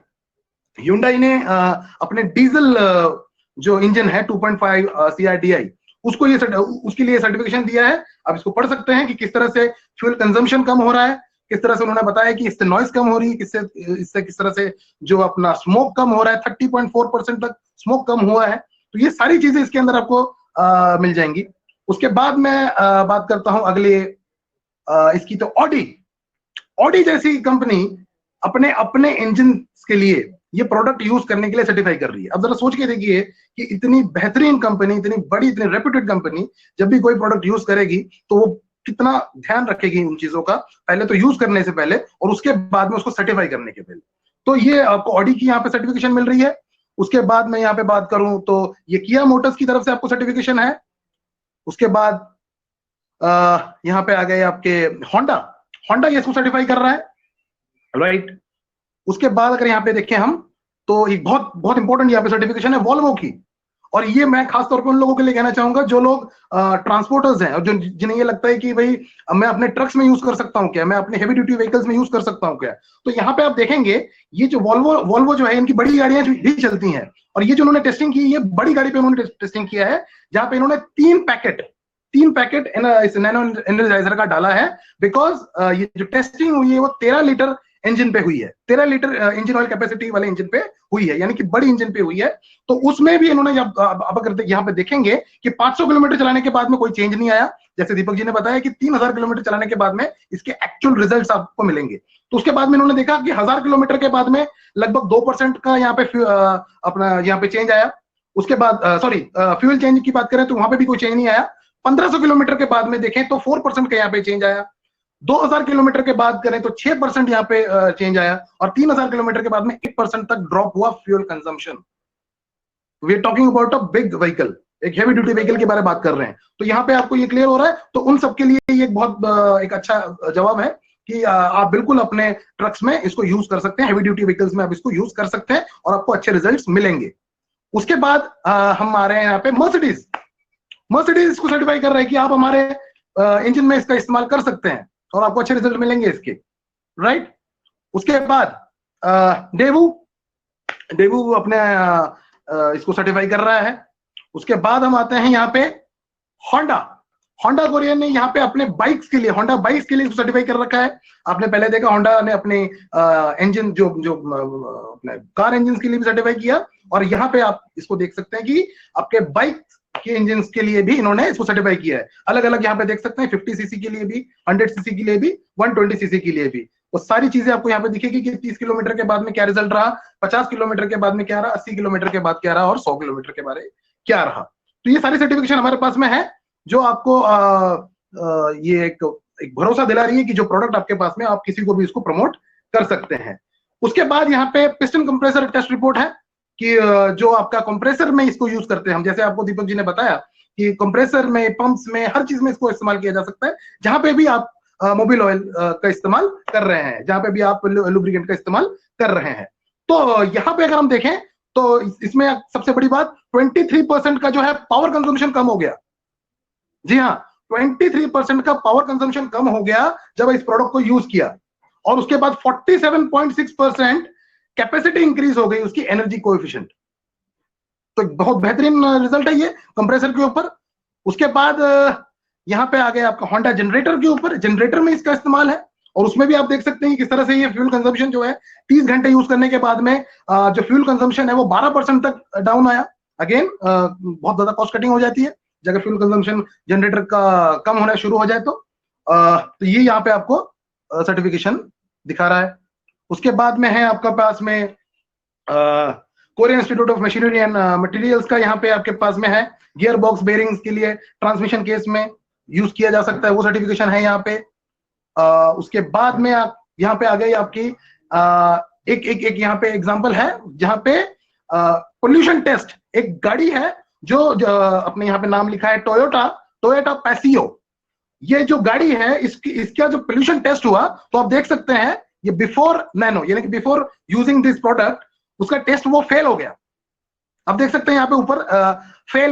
Hyundai ने अपने डीजल जो इंजन है 2.5 CRDI उसके लिए सर्टिफिकेशन दिया है। आप इसको पढ़ सकते हैं कि किस तरह से फ्यूल कंजम्पशन कम हो रहा है, किस तरह से उन्होंने बताया कि इससे नॉइस कम हो रही है, इससे किस तरह से जो अपना स्मोक कम हो रहा है, 30.4% तक स्मोक कम हुआ है। तो ये सारी चीजें इसके अंदर आपको मिल जाएंगी। उसके बाद मैं बात करता हूं अगले इसकी। तो ऑडी जैसी कंपनी अपने इंजन के लिए ये प्रोडक्ट यूज करने के लिए सर्टिफाई कर रही है। अब जरा सोच के देखिए कि इतनी बेहतरीन कंपनी, इतनी बड़ी, इतनी रेप्यूटेड कंपनी जब भी कोई प्रोडक्ट यूज करेगी तो वो कितना ध्यान रखेगी उन चीजों का, पहले तो यूज करने से पहले और उसके बाद में उसको सर्टिफाई करने के पहले। तो ये आपको ऑडी की यहाँ पे सर्टिफिकेशन मिल रही है। उसके बाद मैं यहाँ पे बात करूं तो ये किया मोटर्स की तरफ से आपको सर्टिफिकेशन है। उसके बाद यहाँ पे आ गए आपके होंडा ये इसको सर्टिफाई कर रहा है, राइट। उसके बाद अगर यहाँ पे देखें हम तो एक बहुत इंपॉर्टेंट यहाँ पे सर्टिफिकेशन है वॉल्वो की, और ये मैं खासतौर पर उन लोगों के लिए कहना चाहूंगा जो लोग ट्रांसपोर्टर्स हैं और जिन्हें ये लगता है कि भाई मैं अपने ट्रक्स में यूज कर सकता हूँ क्या, मैं अपने हेवी ड्यूटी व्हीकल्स में यूज कर सकता हूँ क्या। तो यहाँ पे आप देखेंगे ये जो वॉल्वो जो है इनकी बड़ी गाड़ियां भी चलती हैं, और ये जो उन्होंने टेस्टिंग की, ये बड़ी गाड़ी पे उन्होंने टेस्टिंग किया है जहां पे इन्होंने 3 पैकेट इस नैनो एनर्जाइजर का डाला है। बिकॉज ये जो टेस्टिंग हुई है वो 13 लीटर इंजन पे हुई है, 13 लीटर इंजन ऑयल कैपेसिटी वाले इंजन पे हुई है, यानी कि बड़ी इंजन पे हुई है। तो उसमें भी इन्होंने जब आप अगर यहाँ पे देखेंगे कि 500 किलोमीटर चलाने के बाद में कोई चेंज नहीं आया, जैसे दीपक जी ने बताया कि 3000 किलोमीटर चलाने के बाद में इसके एक्चुअल रिजल्ट्स आपको मिलेंगे। तो उसके बाद में इन्होंने देखा कि 1000 किलोमीटर के बाद में लगभग 2% का यहाँ पे अपना यहाँ पे चेंज आया। उसके बाद फ्यूल चेंज की बात करें तो वहां पे भी कोई चेंज नहीं आया। 1500 किलोमीटर के बाद में देखें तो 4% का यहाँ पे चेंज आया। 2000 किलोमीटर के बाद करें तो 6% यहाँ पे चेंज आया, और 3000 किलोमीटर के बाद में 8% तक ड्रॉप हुआ fuel consumption. We are talking about a big vehicle, एक हेवी ड्यूटी व्हीकल के बारे में बात कर रहे हैं। तो यहाँ पे आपको ये क्लियर हो रहा है। तो उन सबके लिए ये बहुत एक अच्छा जवाब है कि आप बिल्कुल अपने ट्रक्स में इसको यूज कर सकते हैं, हेवी ड्यूटी व्हीकल्स में आप इसको यूज कर सकते हैं और आपको अच्छे रिजल्ट्स मिलेंगे। उसके बाद हम आ रहे हैं यहाँ पे मर्सिडीज इसको सर्टिफाई कर रहा है कि आप हमारे इंजन में इसका इस्तेमाल कर सकते हैं और आपको अच्छे रिजल्ट मिलेंगे इसके, राइट। उसके बाद डेवू अपने इसको सर्टिफाई कर रहा है। उसके बाद हम आते हैं यहाँ पे होंडा कोरियन ने यहाँ पे अपने बाइक्स के लिए, होंडा बाइक्स के लिए इसको सर्टिफाई कर रखा है। आपने पहले देखा होंडा ने अपने इंजन जो अपने कार इंजन के लिए भी सर्टिफाई किया, और यहाँ पे आप इसको देख सकते हैं कि आपके बाइक के इंजन के लिए भी इन्होंने इसको सर्टिफाई किया है। अलग अलग यहाँ पे देख सकते हैं 50 सीसी के लिए भी, 100 सीसी के लिए भी, 120 सीसी के लिए भी। वो सारी चीजें आपको यहाँ पे दिखेगी कि 30 किलोमीटर के बाद में क्या रिजल्ट रहा, 50 किलोमीटर के बाद में क्या रहा, 80 किलोमीटर के बाद क्या रहा, और 100 किलोमीटर के बाद क्या रहा। तो ये सारी सर्टिफिकेशन हमारे पास में है जो आपको ये एक भरोसा दिला रही है कि जो प्रोडक्ट आपके पास में आप किसी को भी इसको प्रमोट कर सकते हैं। उसके बाद यहाँ पे पिस्टन कंप्रेसर टेस्ट रिपोर्ट है कि जो आपका कंप्रेसर में इसको यूज करते हैं हम, जैसे आपको दीपक जी ने बताया कि कंप्रेसर में, पंप्स में, हर चीज में इसको इस्तेमाल किया जा सकता है। जहां पे भी आप मोबिल ऑयल का इस्तेमाल कर रहे हैं, जहां पे भी आप लुब्रिकेंट का इस्तेमाल कर रहे हैं। तो यहाँ पे अगर हम देखें तो इसमें सबसे बड़ी बात 23% का जो है पावर कंजम्पशन कम हो गया। जी हाँ, 23% का पावर कंजम्पशन कम हो गया जब इस प्रोडक्ट को यूज किया, और उसके बाद 47.6% कैपेसिटी इंक्रीज हो गई उसकी एनर्जी कोएफिशिएंट। तो बहुत बेहतरीन रिजल्ट है ये कंप्रेसर के ऊपर। उसके बाद यहाँ पे आ गया आपका होंडा जनरेटर के ऊपर। जनरेटर में इसका इस्तेमाल है, और उसमें भी आप देख सकते हैं किस तरह से ये फ्यूल कंजम्पशन जो है 30 घंटे यूज करने के बाद में जो फ्यूल कंजम्पशन है वो 12% तक डाउन आया। अगेन बहुत ज्यादा कॉस्ट कटिंग हो जाती है जब फ्यूल कंजम्पशन जनरेटर का कम होना शुरू हो जाए तो ये यहाँ पे आपको सर्टिफिकेशन दिखा रहा है। उसके बाद में है आपका पास में Korean institute of machinery and materials का, यहाँ पे आपके पास में है गियर बॉक्स बेरिंग्स के लिए ट्रांसमिशन केस में यूज किया जा सकता है, वो सर्टिफिकेशन है यहाँ पे। उसके बाद में आप यहाँ पे आ गई आपकी एक यहाँ पे एग्जांपल है जहाँ पे पोल्यूशन टेस्ट। एक गाड़ी है जो अपने यहाँ पे नाम लिखा है टोयोटा पैसियो। ये जो गाड़ी है इसका जो पोल्यूशन टेस्ट हुआ तो आप देख सकते हैं ये बिफोर नैनो यानी कि बिफोर यूजिंग दिस प्रोडक्ट उसका टेस्ट वो फेल हो गया। आप देख सकते हैं यहाँ पे ऊपर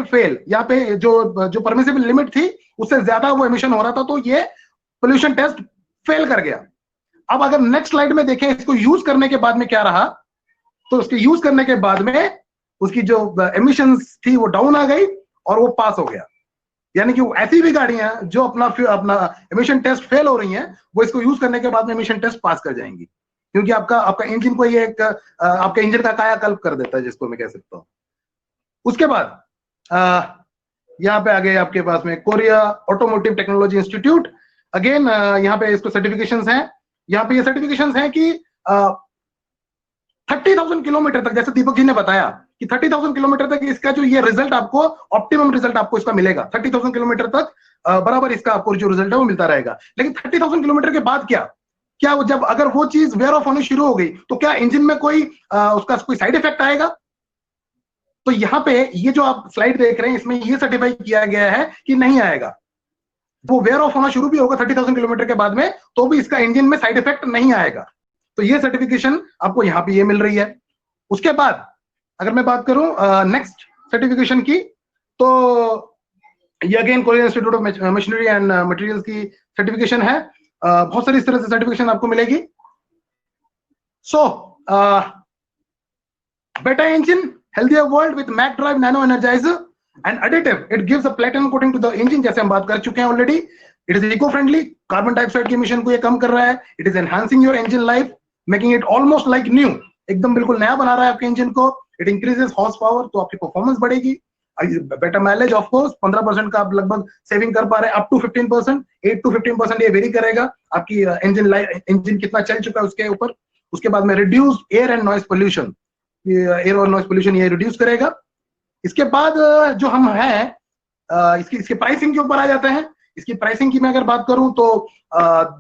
फेल यहाँ पे जो परमिसिबल लिमिट थी उससे ज्यादा वो एमिशन हो रहा था, तो ये पोल्यूशन टेस्ट फेल कर गया। अब अगर नेक्स्ट स्लाइड में देखें इसको यूज करने के बाद में क्या रहा, तो उसके यूज करने के बाद में उसकी जो एमिशंस थी वो डाउन आ गई और वो पास हो गया। यानी कि ऐसी भी गाड़ियां जो अपना एमिशन टेस्ट फेल हो रही हैं वो इसको यूज करने के बाद में एमिशन टेस्ट पास कर जाएंगी, क्योंकि आपका इंजन को ये एक आपके इंजन का कायाकल्प कर देता है, जिसको मैं कह सकता हूँ। उसके बाद यहाँ पे आ गए आपके पास में Korea automotive technology institute. Again यहाँ पे इसको सर्टिफिकेशंस हैं। यहाँ पे ये सर्टिफिकेशंस हैं कि 30,000 किलोमीटर तक, जैसे दीपक जी ने बताया कि 30,000 किलोमीटर तक इसका जो ये रिजल्ट आपको ऑप्टिमम रिजल्ट आपको इसका मिलेगा। 30,000 किलोमीटर तक बराबर इसका आपको जो रिजल्ट है वो मिलता रहेगा। लेकिन 30,000 किलोमीटर के बाद क्या जब अगर वो चीज वेयर ऑफ होनी शुरू हो गई तो क्या इंजन में उसका कोई साइड इफेक्ट आएगा? तो यहाँ पे ये जो आप स्लाइड देख रहे हैं इसमें ये सर्टिफाई किया गया है कि नहीं आएगा। वो वेयर ऑफ होना शुरू भी होगा 30,000 किलोमीटर के बाद में तो भी इसका इंजन में साइड इफेक्ट नहीं आएगा। तो ये सर्टिफिकेशन आपको यहाँ पे ये मिल रही है। उसके बाद अगर मैं बात करूं नेक्स्ट सर्टिफिकेशन की, तो ये again Korean institute of machinery and materials की सर्टिफिकेशन है। बहुत सारी इस तरह से सर्टिफिकेशन आपको मिलेगी। So better engine, healthier world with Mac Drive Nano Energizer and additive, it gives a platinum coating to the engine, जैसे हम बात कर चुके हैं already. It is eco-friendly, carbon dioxide के इमिशन को ये कम कर रहा है। It is enhancing your engine life, making it almost like new, एकदम बिल्कुल नया बना रहा है आपके इंजन को। It increases horse power, तो आपकी परफॉर्मेंस बढ़ेगी। बेटर माइलेज ऑफ कोर्स 15% का आप लगभग सेविंग कर पा रहे हैं, अप टू 15%, 8 to 15% ये वेरी करेगा आपकी इंजन कितना चल चुका है उसके ऊपर। उसके बाद में reduce air and noise pollution, air और नॉइज पोल्यूशन ये रिड्यूस करेगा। इसके बाद जो हम हैं इसके प्राइसिंग के ऊपर आ जाते हैं। इसकी प्राइसिंग की मैं अगर बात करूं तो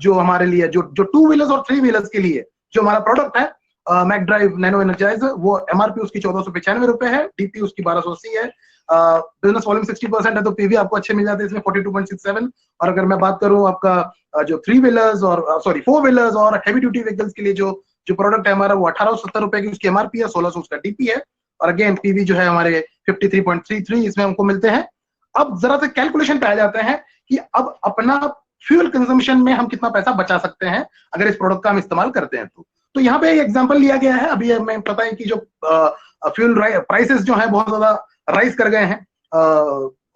जो हमारे लिए जो 2 व्हीलर्स और 3 व्हीलर्स के लिए जो हमारा प्रोडक्ट है मैक ड्राइव नैनो एनर्जाइजर, वो एमआरपी उसकी 1495 रुपए है, डीपी उसकी 1280 है। बिजनेस वॉल्यूम 60% है तो पीवी आपको अच्छे मिल जाते हैं इसमें 42.67। और अगर मैं बात करूं आपका जो 3 व्हीलर्स और 4 व्हीलर्स और हैवी ड्यूटी व्हीकल्स के लिए जो प्रोडक्ट है हमारा वो 1870 रुपए की उसकी एमआरपी है, 1600 उसका डीपी है। और अगेन पीवी जो है हमारे 53.33 इसमें हमको मिलते हैं। अब जरा से कैलकुलेशन पे आ जाते हैं कि अब अपना फ्यूल कंजम्पशन में हम कितना पैसा बचा सकते हैं अगर इस प्रोडक्ट का हम इस्तेमाल करते हैं तो यहाँ पे एग्जांपल लिया गया है। अभी हमें पता है कि जो फ्यूल प्राइसेस जो है बहुत ज्यादा राइज कर गए हैं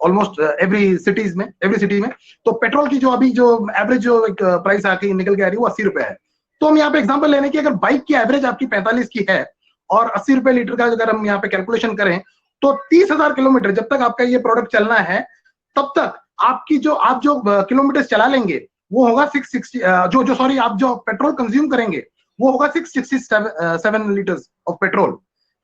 ऑलमोस्ट एवरी सिटी में। तो पेट्रोल की जो अभी जो एवरेज जो प्राइस आके निकल के आ रही है वो 80 रुपए है। तो हम यहाँ पे एग्जांपल लेने की, अगर बाइक की एवरेज आपकी 45 की है और 80 रुपए लीटर का अगर हम यहाँ पे कैलकुलेशन करें तो 30,000 किलोमीटर जब तक आपका ये प्रोडक्ट चलना है तब तक आपकी आप जो किलोमीटर चला लेंगे वो होगा 660 आप जो पेट्रोल कंज्यूम करेंगे वो होगा 667 लीटर्स ऑफ पेट्रोल।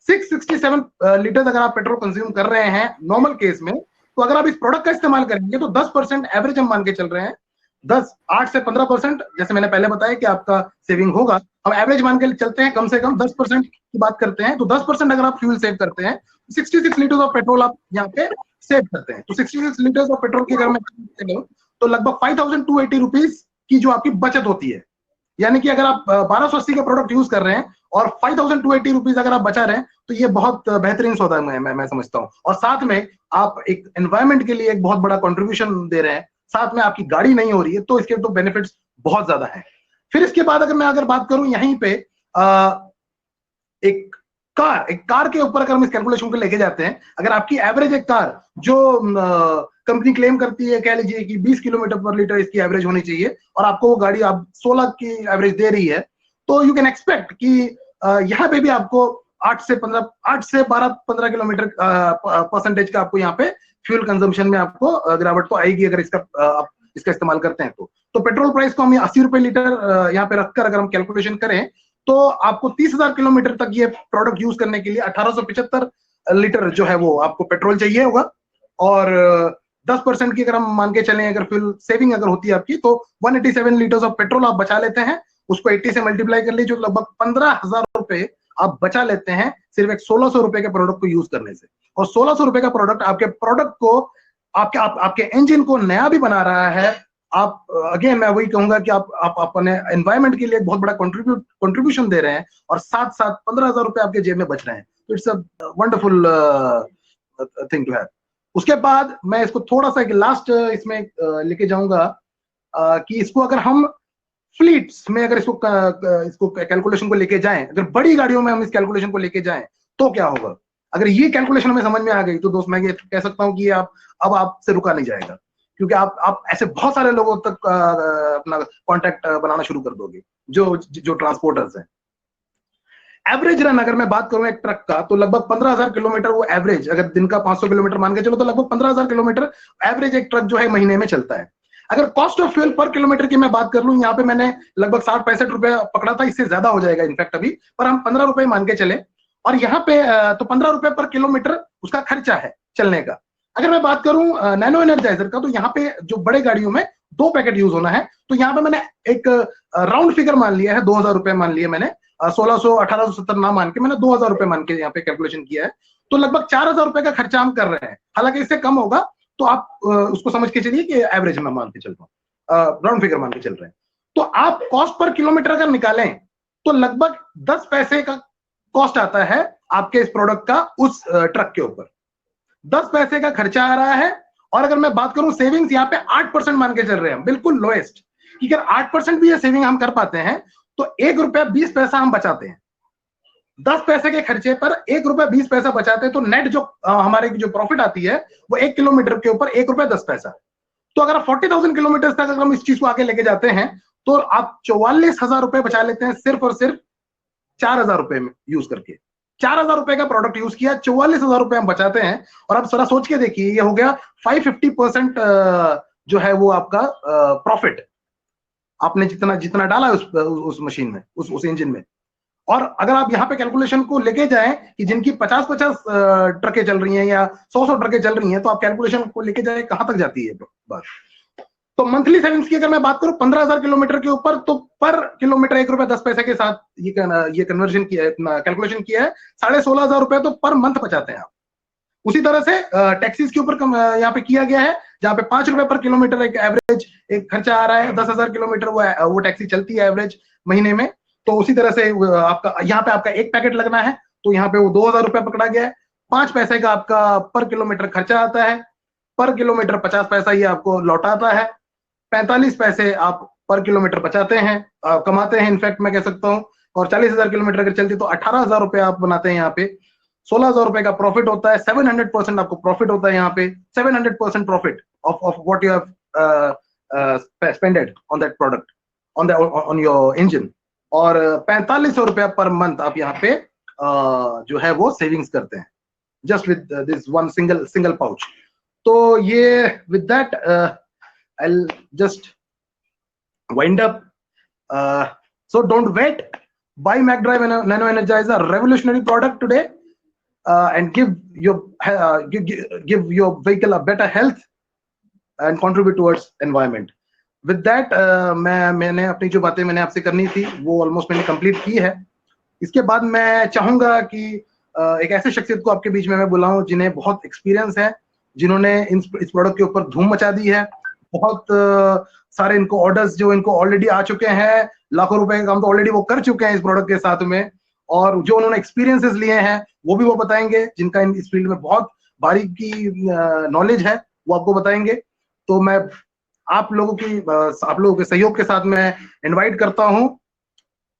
667 लीटर अगर आप पेट्रोल कंज्यूम कर रहे हैं नॉर्मल केस में, तो अगर आप इस प्रोडक्ट का इस्तेमाल करेंगे तो 10% एवरेज हम मान के चल रहे हैं। 8 से 15% जैसे मैंने पहले बताया कि आपका सेविंग होगा। हम एवरेज मान के चलते हैं, कम से कम 10% की बात करते हैं। तो 10% अगर आप फ्यूल सेव करते हैं 66 लीटर्स ऑफ पेट्रोल आप यहाँ पे सेव करते हैं। तो 66 लीटर्स ऑफ पेट्रोल की अगर मैं तो लगभग 5280 रुपीज की जो आपकी बचत होती है। यानी कि अगर आप 1280 का प्रोडक्ट यूज कर रहे हैं और 5280 रुपीज अगर आप बचा रहे हैं तो ये बहुत बेहतरीन सौदा है मैं समझता हूँ। और साथ में आप एक एनवायरमेंट के लिए एक बहुत बड़ा कंट्रीब्यूशन दे रहे हैं, साथ में आपकी गाड़ी नहीं हो रही है, तो इसके तो बेनिफिट्स बहुत ज्यादा है। फिर इसके बाद अगर बात करूं यहीं पे एक कार के ऊपर अगर हम इस कैलकुलेशन को लेके जाते हैं, अगर आपकी एवरेज एक कार जो कंपनी क्लेम करती है, कह लीजिए कि 20 किलोमीटर पर लीटर इसकी एवरेज होनी चाहिए, और आपको वो गाड़ी आप 16 की एवरेज दे रही है, तो यू कैन एक्सपेक्ट कि यहाँ पे भी आपको 8 से 12-15 किलोमीटर परसेंटेज का आपको यहाँ पे फ्यूल कंजम्पशन में आपको गिरावट तो आएगी, अगर आप इसका इस्तेमाल करते हैं तो पेट्रोल प्राइस को हम 80 रुपए लीटर यहाँ पे रखकर अगर हम कैलकुलेशन करें, तो आपको 30,000 किलोमीटर तक ये प्रोडक्ट यूज करने के लिए 1875 लीटर जो है वो आपको पेट्रोल चाहिए होगा। और 10% की अगर हम मान के चलें, अगर फ्यूल सेविंग अगर होती है आपकी, तो 187 लीटर्स ऑफ पेट्रोल आप बचा लेते हैं। उसको 80 से मल्टीप्लाई कर लीजिए, जो लगभग 15,000 रुपए आप बचा लेते हैं सिर्फ एक 1600 रुपए के प्रोडक्ट को यूज करने से। और 1600 रुपए का प्रोडक्ट आपके प्रोडक्ट को आपके इंजन को नया भी बना रहा है। आप अगेन मैं वही कहूंगा कि आप अपने एनवायरमेंट के लिए एक बहुत बड़ा कंट्रीब्यूशन दे रहे हैं, और साथ साथ 15,000 रुपए आपके जेब में बच रहे हैं। तो it's a wonderful thing to have. उसके बाद मैं इसको थोड़ा सा लास्ट इसमें लेके जाऊंगा कि इसको अगर हम फ्लीट्स में अगर इसको कैलकुलेशन को लेके जाएं, अगर बड़ी गाड़ियों में हम इस कैलकुलेशन को लेके जाएं तो क्या होगा। अगर ये कैलकुलेशन हमें समझ में आ गई, तो दोस्त मैं ये कह सकता हूं कि अब आपसे रुका नहीं जाएगा, क्योंकि आप ऐसे बहुत सारे लोगों तक अपना कांटेक्ट बनाना शुरू कर दोगे जो ट्रांसपोर्टर्स हैं। एवरेज रन अगर मैं बात करूं एक ट्रक का, तो लगभग 15,000 किलोमीटर वो एवरेज, अगर दिन का 500 किलोमीटर मान के चलो, तो लगभग 15,000 किलोमीटर एवरेज एक ट्रक जो है महीने में चलता है। अगर कॉस्ट ऑफ फ्यूल पर किलोमीटर की मैं बात कर लूं, यहाँ पे मैंने लगभग 60-65 रुपए पकड़ा था, इससे ज्यादा हो जाएगा इनफैक्ट अभी, पर हम 15 रुपए मान के चले, और यहाँ पे तो 15 रुपए पर किलोमीटर उसका खर्चा है चलने का। अगर मैं बात करूं नैनो एनर्जाइजर का, तो यहाँ पे जो बड़े गाड़ियों में 2 पैकेट यूज होना है, तो यहाँ पे मैंने एक राउंड फिगर मान लिया है, 2,000 रुपए मान लिए मैंने, 1600 1870 ना मान के मैंने 2,000 रुपए मान के यहाँ पे कैलकुलेशन किया है। तो लगभग 4,000 रुपए का खर्चा हम कर रहे हैं, हालांकि इससे कम होगा, तो आप उसको समझ के चलिए कि एवरेज में मान के चल रहा हूँ, राउंड फिगर मान के चल रहे हैं। तो आप कॉस्ट पर किलोमीटर अगर निकालें, तो लगभग 10 पैसे का कॉस्ट आता है आपके इस प्रोडक्ट का उस ट्रक के ऊपर, 10 पैसे का खर्चा आ रहा है। और अगर मैं बात करूं सेविंग्स, यहाँ पे 8% मान के चल रहे हैं, बिल्कुल लोएस्ट, कि अगर 8% भी ये सेविंग हम कर पाते हैं, तो 1 रुपया 20 पैसा हम बचाते हैं। 10 पैसे के खर्चे पर 1 रुपया 20 पैसा बचाते हैं, तो नेट जो हमारे जो प्रॉफिट आती है वो 1 किलोमीटर के ऊपर 1 रुपया 10 पैसा। तो अगर 40,000 किलोमीटर तक अगर हम इस चीज को आगे लेके जाते हैं, तो आप 44,000 रुपए बचा लेते हैं सिर्फ और सिर्फ 4,000 रुपए में यूज करके। 4,000 रुपए का प्रोडक्ट यूज किया, 44,000 रुपए हम बचाते हैं। और अब जरा सोच के देखिए, ये हो गया 550% जो है वो आपका प्रॉफिट, आपने जितना डाला है उस मशीन में, उस इंजन में। और अगर आप यहाँ पे कैलकुलेशन को लेके जाएं कि जिनकी 50-50 ट्रकें चल रही हैं या 100-100 ट्रकें चल रही हैं, तो आप कैलकुलेशन को लेके जाए कहां तक जाती है बात। तो मंथली सेविंग्स की अगर मैं बात करूं 15,000 किलोमीटर के ऊपर, तो पर किलोमीटर 1 रुपया 10 पैसे के साथ ये कन्वर्जन किया है, कैलकुलेशन किया है, 16,500 रुपए तो पर मंथ बचाते हैं आप। उसी तरह से टैक्सीज के ऊपर यहाँ पे किया गया है, जहाँ पे 5 रुपए पर किलोमीटर एक एवरेज एक खर्चा आ रहा है। 10,000 किलोमीटर वो टैक्सी चलती है एवरेज महीने में, तो उसी तरह से आपका यहाँ पे आपका एक पैकेट लगना है, तो यहाँ पे वो 2,000 रुपए पकड़ा गया है। 5 पैसे का आपका पर किलोमीटर खर्चा आता है, पर किलोमीटर 50 पैसा ये आपको लौटाता है। 45 पैसे आप पर किलोमीटर बचाते हैं, कमाते हैं इनफैक्ट मैं कह सकता हूँ। और 40,000 किलोमीटर अगर चलती तो 18,000 रुपए आप बनाते हैं यहाँ पे। 16,000 रुपए का प्रॉफिट होता है, 700% आपको प्रॉफिट होता है यहाँ पे, 700% profit of what you have spended on that product on your engine. और 4500 रुपया पर मंथ आप यहाँ पे जो है वो सेविंग्स करते हैं, just with this one single pouch. तो ये with that I'll just wind up. So don't wait. Buy MacDrive Nano Energizer, revolutionary product today, and give your vehicle a better health and contribute towards environment. With that, मैंने अपनी जो बातें मैंने आपसे करनी थी वो ऑलमोस्ट मैंने कंप्लीट की है। इसके बाद मैं चाहूंगा कि एक ऐसे शख्सियत को आपके बीच में मैं बुलाऊं जिन्हें बहुत एक्सपीरियंस है, जिन्होंने इस प्रोडक्ट के ऊपर धूम मचा दी है। बहुत सारे इनको ऑर्डर्स जो इनको ऑलरेडी आ चुके हैं, लाखों रुपए का काम तो ऑलरेडी वो कर चुके हैं इस प्रोडक्ट के साथ में, और जो उन्होंने एक्सपीरियंसेस लिए हैं वो भी वो बताएंगे, जिनका इस फील्ड में बहुत बारीकी नॉलेज है वो आपको बताएंगे। तो मैं आप लोगों के सहयोग के साथ मैं इनवाइट करता हूं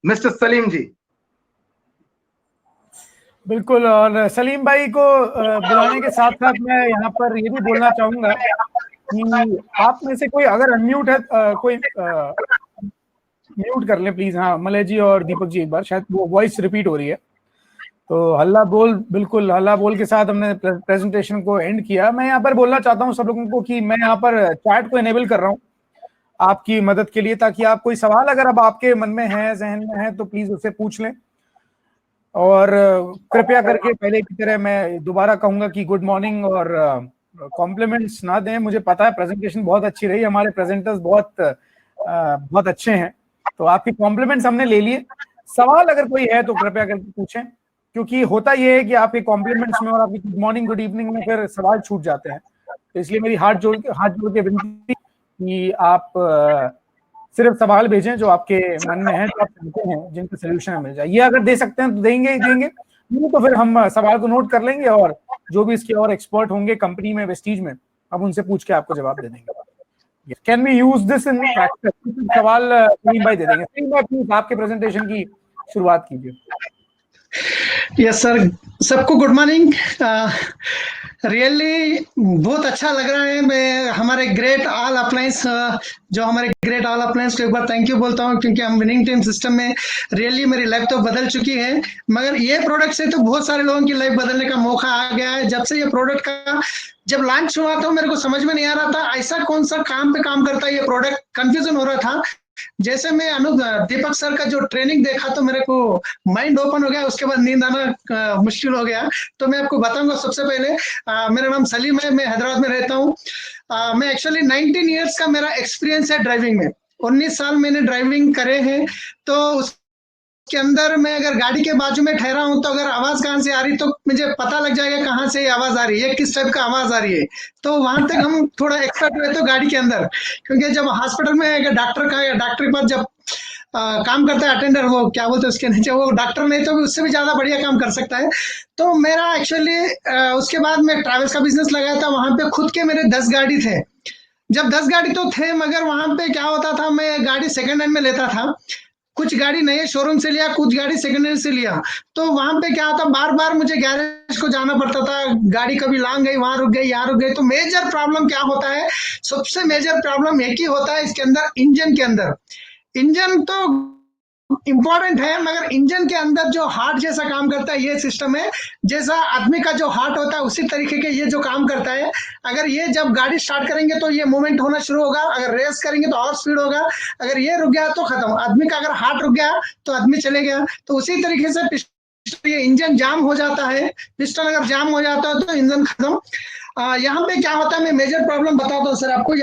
मिस्टर सलीम जी। बिल्कुल, और सलीम भाई को बुलाने के साथ साथ मैं यहाँ पर ये भी बोलना चाहूंगा कि आप में से कोई अगर अनम्यूट है, कोई म्यूट कर लें प्लीज। हाँ, मलय जी और दीपक जी, एक बार शायद वो वॉइस रिपीट हो रही है। तो हल्ला बोल, बिल्कुल हल्ला बोल के साथ हमने प्रेजेंटेशन को एंड किया। मैं यहाँ पर बोलना चाहता हूँ सब लोगों को कि मैं यहाँ पर चैट को इनेबल कर रहा हूँ आपकी मदद के लिए, ताकि आप कोई सवाल अगर अब आपके मन में है, जहन में है, तो प्लीज उससे पूछ लें। और कृपया करके पहले की तरह मैं दोबारा कहूंगा कि गुड मॉर्निंग, और कॉम्प्लीमेंट्स ना दें। मुझे पता है प्रेजेंटेशन बहुत अच्छी रही, हमारे प्रेजेंटर्स बहुत अच्छे हैं, तो आपकी कॉम्प्लीमेंट्स हमने ले लिए। सवाल अगर कोई है तो कृपया करके पूछें, क्योंकि होता यह है कि आपके कॉम्प्लीमेंट्स में और आपकी गुड मॉर्निंग, गुड इवनिंग में फिर सवाल छूट जाते हैं। तो इसलिए मेरी हाथ जोड़ के विनती कि आप सिर्फ सवाल भेजें जो आपके मन में है, जो आप चाहते हैं, जिनका सोल्यूशन मिल जाए। ये अगर दे सकते हैं तो देंगे ही देंगे, नहीं तो फिर हम सवाल को नोट कर लेंगे और जो भी इसके और एक्सपर्ट होंगे कंपनी में, वेस्टीज में, अब उनसे पूछ के आपको जवाब दे देंगे। Can we use this in practice? सवाल सलीम भाई दे देंगे। सलीम भाई प्लीज आपके प्रेजेंटेशन की शुरुआत कीजिए। यस सर, सबको गुड मॉर्निंग। रियली बहुत अच्छा लग रहा है। मैं हमारे ग्रेट ऑल अप्लायंस को एक बार थैंक यू बोलता हूँ, क्योंकि हम विनिंग टीम सिस्टम में रियली मेरी लाइफ तो बदल चुकी है, मगर ये प्रोडक्ट से तो बहुत सारे लोगों की लाइफ बदलने का मौका आ गया है। जब से ये प्रोडक्ट का जब लॉन्च हुआ तो मेरे को समझ में नहीं आ रहा था ऐसा कौन सा काम पे काम करता है ये प्रोडक्ट, कंफ्यूजन हो रहा था। जैसे मैं दीपक सर का जो ट्रेनिंग देखा तो मेरे को माइंड ओपन हो गया, उसके बाद नींद आना मुश्किल हो गया। तो मैं आपको बताऊंगा सबसे पहले, मेरा नाम सलीम है, मैं हैदराबाद में रहता हूँ। मैं एक्चुअली 19 इयर्स का मेरा एक्सपीरियंस है ड्राइविंग में, 19 साल मैंने ड्राइविंग करे हैं। तो उसके अंदर मैं अगर गाड़ी के बाजू में ठहरा हूं तो अगर आवाज कहाँ से आ रही तो मुझे पता लग जाएगा कहाँ से आवाज आ रही है, किस टाइप का आवाज आ रही है। तो वहां तक हम थोड़ा एक्सपर्ट हुए तो गाड़ी के अंदर, क्योंकि जब हॉस्पिटल में अगर डॉक्टर के पास जब काम करता है अटेंडर, वो क्या बोलते हैं उसके नीचे, वो डॉक्टर नहीं तो भी उससे भी ज्यादा बढ़िया काम कर सकता है। तो मेरा एक्चुअली उसके बाद में ट्रैवल्स का बिजनेस लगाया था, वहां पे खुद के मेरे 10 गाड़ी थे। जब 10 गाड़ी तो थे, मगर वहां पे क्या होता था, मैं गाड़ी सेकंड हैंड में लेता था, कुछ गाड़ी नए शोरूम से लिया, कुछ गाड़ी सेकंड हैंड से लिया। तो वहां पे क्या होता, बार बार मुझे गैरेज को जाना पड़ता था, गाड़ी कभी लांग गई, वहां रुक गई, यहाँ रुक गई। तो मेजर प्रॉब्लम क्या होता है, सबसे मेजर प्रॉब्लम एक ही होता है इसके अंदर, इंजन के अंदर। इंजन तो इंपॉर्टेंट है, मगर इंजन के अंदर जो हार्ट जैसा काम करता है ये सिस्टम है, जैसा आदमी का जो हार्ट होता है उसी तरीके के ये जो काम करता है। अगर ये जब गाड़ी स्टार्ट करेंगे तो ये मूवमेंट होना शुरू होगा, अगर रेस करेंगे तो और स्पीड होगा, अगर ये रुक गया तो खत्म। आदमी का अगर हार्ट रुक गया तो आदमी चले गया। तो उसी तरीके से ये इंजन जाम हो जाता है, पिस्टन अगर जाम हो जाता है तो इंजन खत्म। यहाँ पे क्या होता है, मैं मेजर प्रॉब्लम बताता हूँ सर आपको।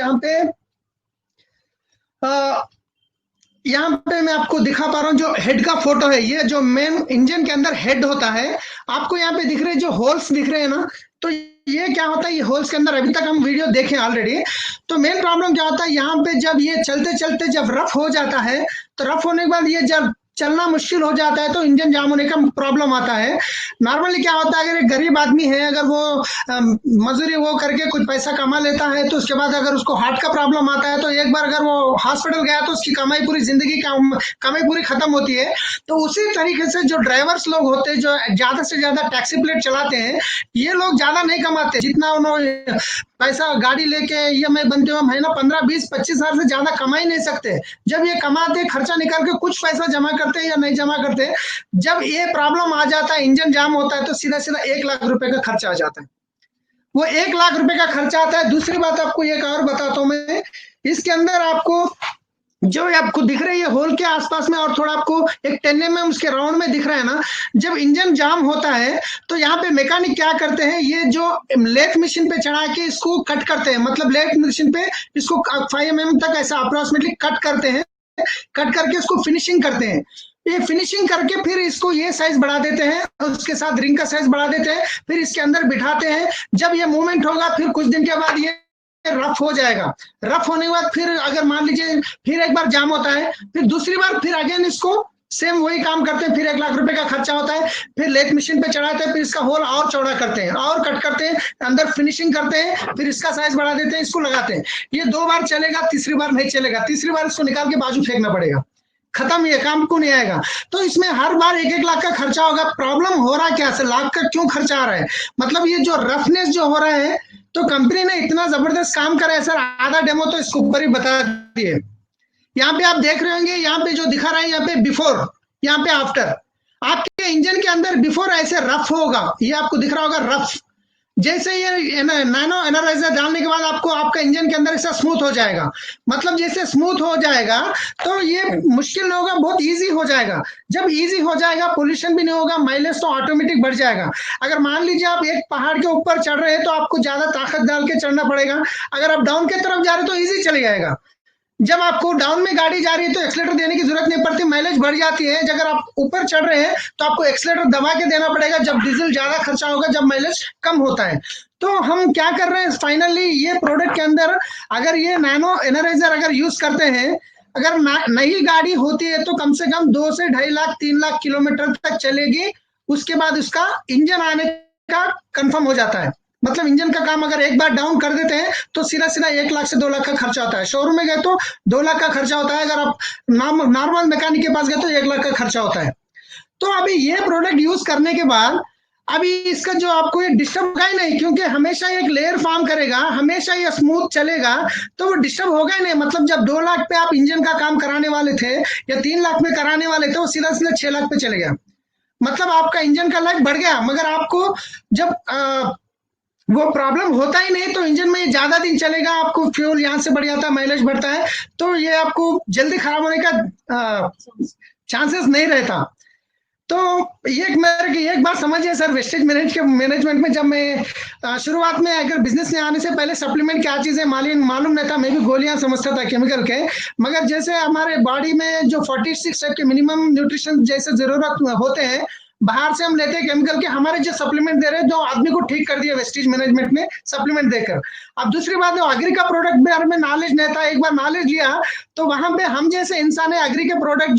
यहाँ पे मैं आपको दिखा पा रहा हूँ जो हेड का फोटो है, ये जो मेन इंजन के अंदर हेड होता है, आपको यहाँ पे दिख रहे हैं जो होल्स दिख रहे हैं ना, तो ये क्या होता है, ये होल्स के अंदर अभी तक हम वीडियो देखे ऑलरेडी। तो मेन प्रॉब्लम क्या होता है, यहाँ पे जब ये चलते चलते जब रफ हो जाता है, तो रफ होने के बाद ये जब चलना मुश्किल हो जाता है तो इंजन जाम होने का प्रॉब्लम आता है। नॉर्मली क्या होता है, अगर एक गरीब आदमी है, अगर वो मजदूरी वो करके कुछ पैसा कमा लेता है, तो उसके बाद अगर उसको हार्ट का प्रॉब्लम आता है तो एक बार अगर वो हॉस्पिटल गया तो उसकी कमाई पूरी जिंदगी कमाई पूरी खत्म होती है। तो उसी तरीके से जो ड्राइवर्स लोग होते हैं, जो ज्यादा से ज्यादा टैक्सी प्लेट चलाते हैं, ये लोग ज्यादा नहीं कमाते, जितना उन्होंने पैसा गाड़ी लेके EMI बनते हुए महीना 15, 20, 25 हजार से ज्यादा कमा ही नहीं सकते। जब ये कमाते, खर्चा निकाल के कुछ पैसा जमा करते या नहीं जमा करते, जब ये प्रॉब्लम आ जाता है, इंजन जाम होता है, तो सीधा सीधा 1 लाख रुपए का खर्चा आ जाता है। वो 1 लाख रुपए का खर्चा आता है। दूसरी बात आपको एक और बताता हूँ मैं, इसके अंदर आपको जो आपको दिख रही है होल के आसपास में, और थोड़ा आपको एक 10 mm उसके राउंड में दिख रहा है ना, जब इंजन जाम होता है तो यहाँ पे मैकेनिक क्या करते हैं, ये जो लेथ मशीन पे चढ़ा के इसको कट करते हैं, मतलब लेथ मशीन पे इसको 5 mm तक ऐसा अप्रोक्सीमेटली कट करते हैं, कट करके इसको फिनिशिंग करते हैं। ये फिनिशिंग करके फिर इसको ये साइज बढ़ा देते हैं, उसके साथ रिंग का साइज बढ़ा देते हैं, फिर इसके अंदर बिठाते हैं। जब ये मूवमेंट होगा, फिर कुछ दिन के बाद ये रफ हो जाएगा। रफ होने के बाद फिर अगर मान लीजिए फिर एक बार जाम होता है, फिर दूसरी बार फिर अगेन इसको सेम वही काम करते हैं, फिर 1 लाख रुपए का खर्चा होता है, फिर लेथ मशीन पे चढ़ाते हैं, फिर इसका होल और चौड़ा करते हैं और कट करते हैं, अंदर फिनिशिंग करते हैं, फिर इसका साइज बढ़ा देते हैं, इसको लगाते हैं। ये 2 बार चलेगा, तीसरी बार नहीं चलेगा, तीसरी बार इसको निकाल के बाजू फेंकना पड़ेगा, खत्म, ये काम को नहीं आएगा। तो इसमें हर बार 1-1 लाख का खर्चा होगा। प्रॉब्लम हो रहा क्या, लाख का क्यों खर्चा आ रहा है? मतलब ये जो रफनेस जो हो रहा है, तो कंपनी ने इतना जबरदस्त काम करा है सर, आधा डेमो तो इसके ऊपर ही बता दिए। यहाँ पे आप देख रहे होंगे, यहाँ पे जो दिखा रहा है, यहाँ पे बिफोर, यहाँ पे आफ्टर। आपके इंजन के अंदर बिफोर ऐसे रफ होगा, ये आपको दिख रहा होगा रफ। जैसे ये नैनो एनर्जाइजर डालने के बाद आपको आपका इंजन के अंदर ऐसा स्मूथ हो जाएगा। मतलब जैसे स्मूथ हो जाएगा तो ये मुश्किल नहीं होगा, बहुत इजी हो जाएगा। जब इजी हो जाएगा, पोल्यूशन भी नहीं होगा, माइलेज तो ऑटोमेटिक बढ़ जाएगा। अगर मान लीजिए आप एक पहाड़ के ऊपर चढ़ रहे हैं तो आपको ज्यादा ताकत डाल के चढ़ना पड़ेगा, अगर आप डाउन की तरफ जा रहे हैं तो इजी चले जाएगा। जब आपको डाउन में गाड़ी जा रही है तो एक्सीलरेटर देने की जरूरत नहीं पड़ती, माइलेज बढ़ जाती है। अगर आप ऊपर चढ़ रहे हैं तो आपको एक्सीलरेटर दबा के देना पड़ेगा, जब डीजल ज्यादा खर्चा होगा, जब माइलेज कम होता है। तो हम क्या कर रहे हैं फाइनली, ये प्रोडक्ट के अंदर अगर ये नैनो एनर्जाइजर अगर यूज करते हैं, अगर नई गाड़ी होती है तो कम से कम 2 से 2.5 लाख 3 लाख किलोमीटर तक चलेगी, उसके बाद उसका इंजन आने का कंफर्म हो जाता है। मतलब इंजन का काम अगर एक बार डाउन कर देते हैं तो सीधा सीधा 1 लाख से 2 लाख का खर्चा होता है। शोरूम में गए तो 2 लाख का खर्चा होता है, अगर आप नॉर्मल मैकेनिक के पास गए तो 1 लाख का खर्चा होता है। तो अभी ये प्रोडक्ट यूज करने के बाद अभी इसका जो आपको ये डिस्टर्ब होगा ही नहीं, क्योंकि हमेशा एक लेयर फॉर्म करेगा, हमेशा ये स्मूथ चलेगा, तो वो डिस्टर्ब होगा ही नहीं। मतलब जब 2 लाख पे आप इंजन का काम कराने वाले थे या 3 लाख में कराने वाले थे, वो सीधा सीधा 6 लाख पे चले गया। मतलब आपका इंजन का लाइफ बढ़ गया। मगर आपको जब वो प्रॉब्लम होता ही नहीं तो इंजन में ज्यादा दिन चलेगा, आपको फ्यूल यहाँ से बढ़ जाता है, माइलेज बढ़ता है, तो ये आपको जल्दी खराब होने का चांसेस नहीं रहता। तो एक बात समझिए सर, वेस्टेज मैनेजमेंट में जब मैं शुरुआत में अगर बिजनेस में आने से पहले सप्लीमेंट क्या चीज है मालूम नहीं था, मैं भी गोलियां समझता था केमिकल के। मगर जैसे हमारे बॉडी में जो 46 टाइप के मिनिमम न्यूट्रिशन जैसे जरूरत होते हैं, बाहर से हम लेते हैं केमिकल के, हमारे जो सप्लीमेंट दे रहे हैं जो आदमी को ठीक कर दिया वेस्टेज मैनेजमेंट में सप्लीमेंट देकर। अब दूसरी बात है, एग्री का प्रोडक्ट बारे में नॉलेज नहीं था, एक बार नॉलेज लिया तो वहां पे हम जैसे इंसान है, एग्री के प्रोडक्ट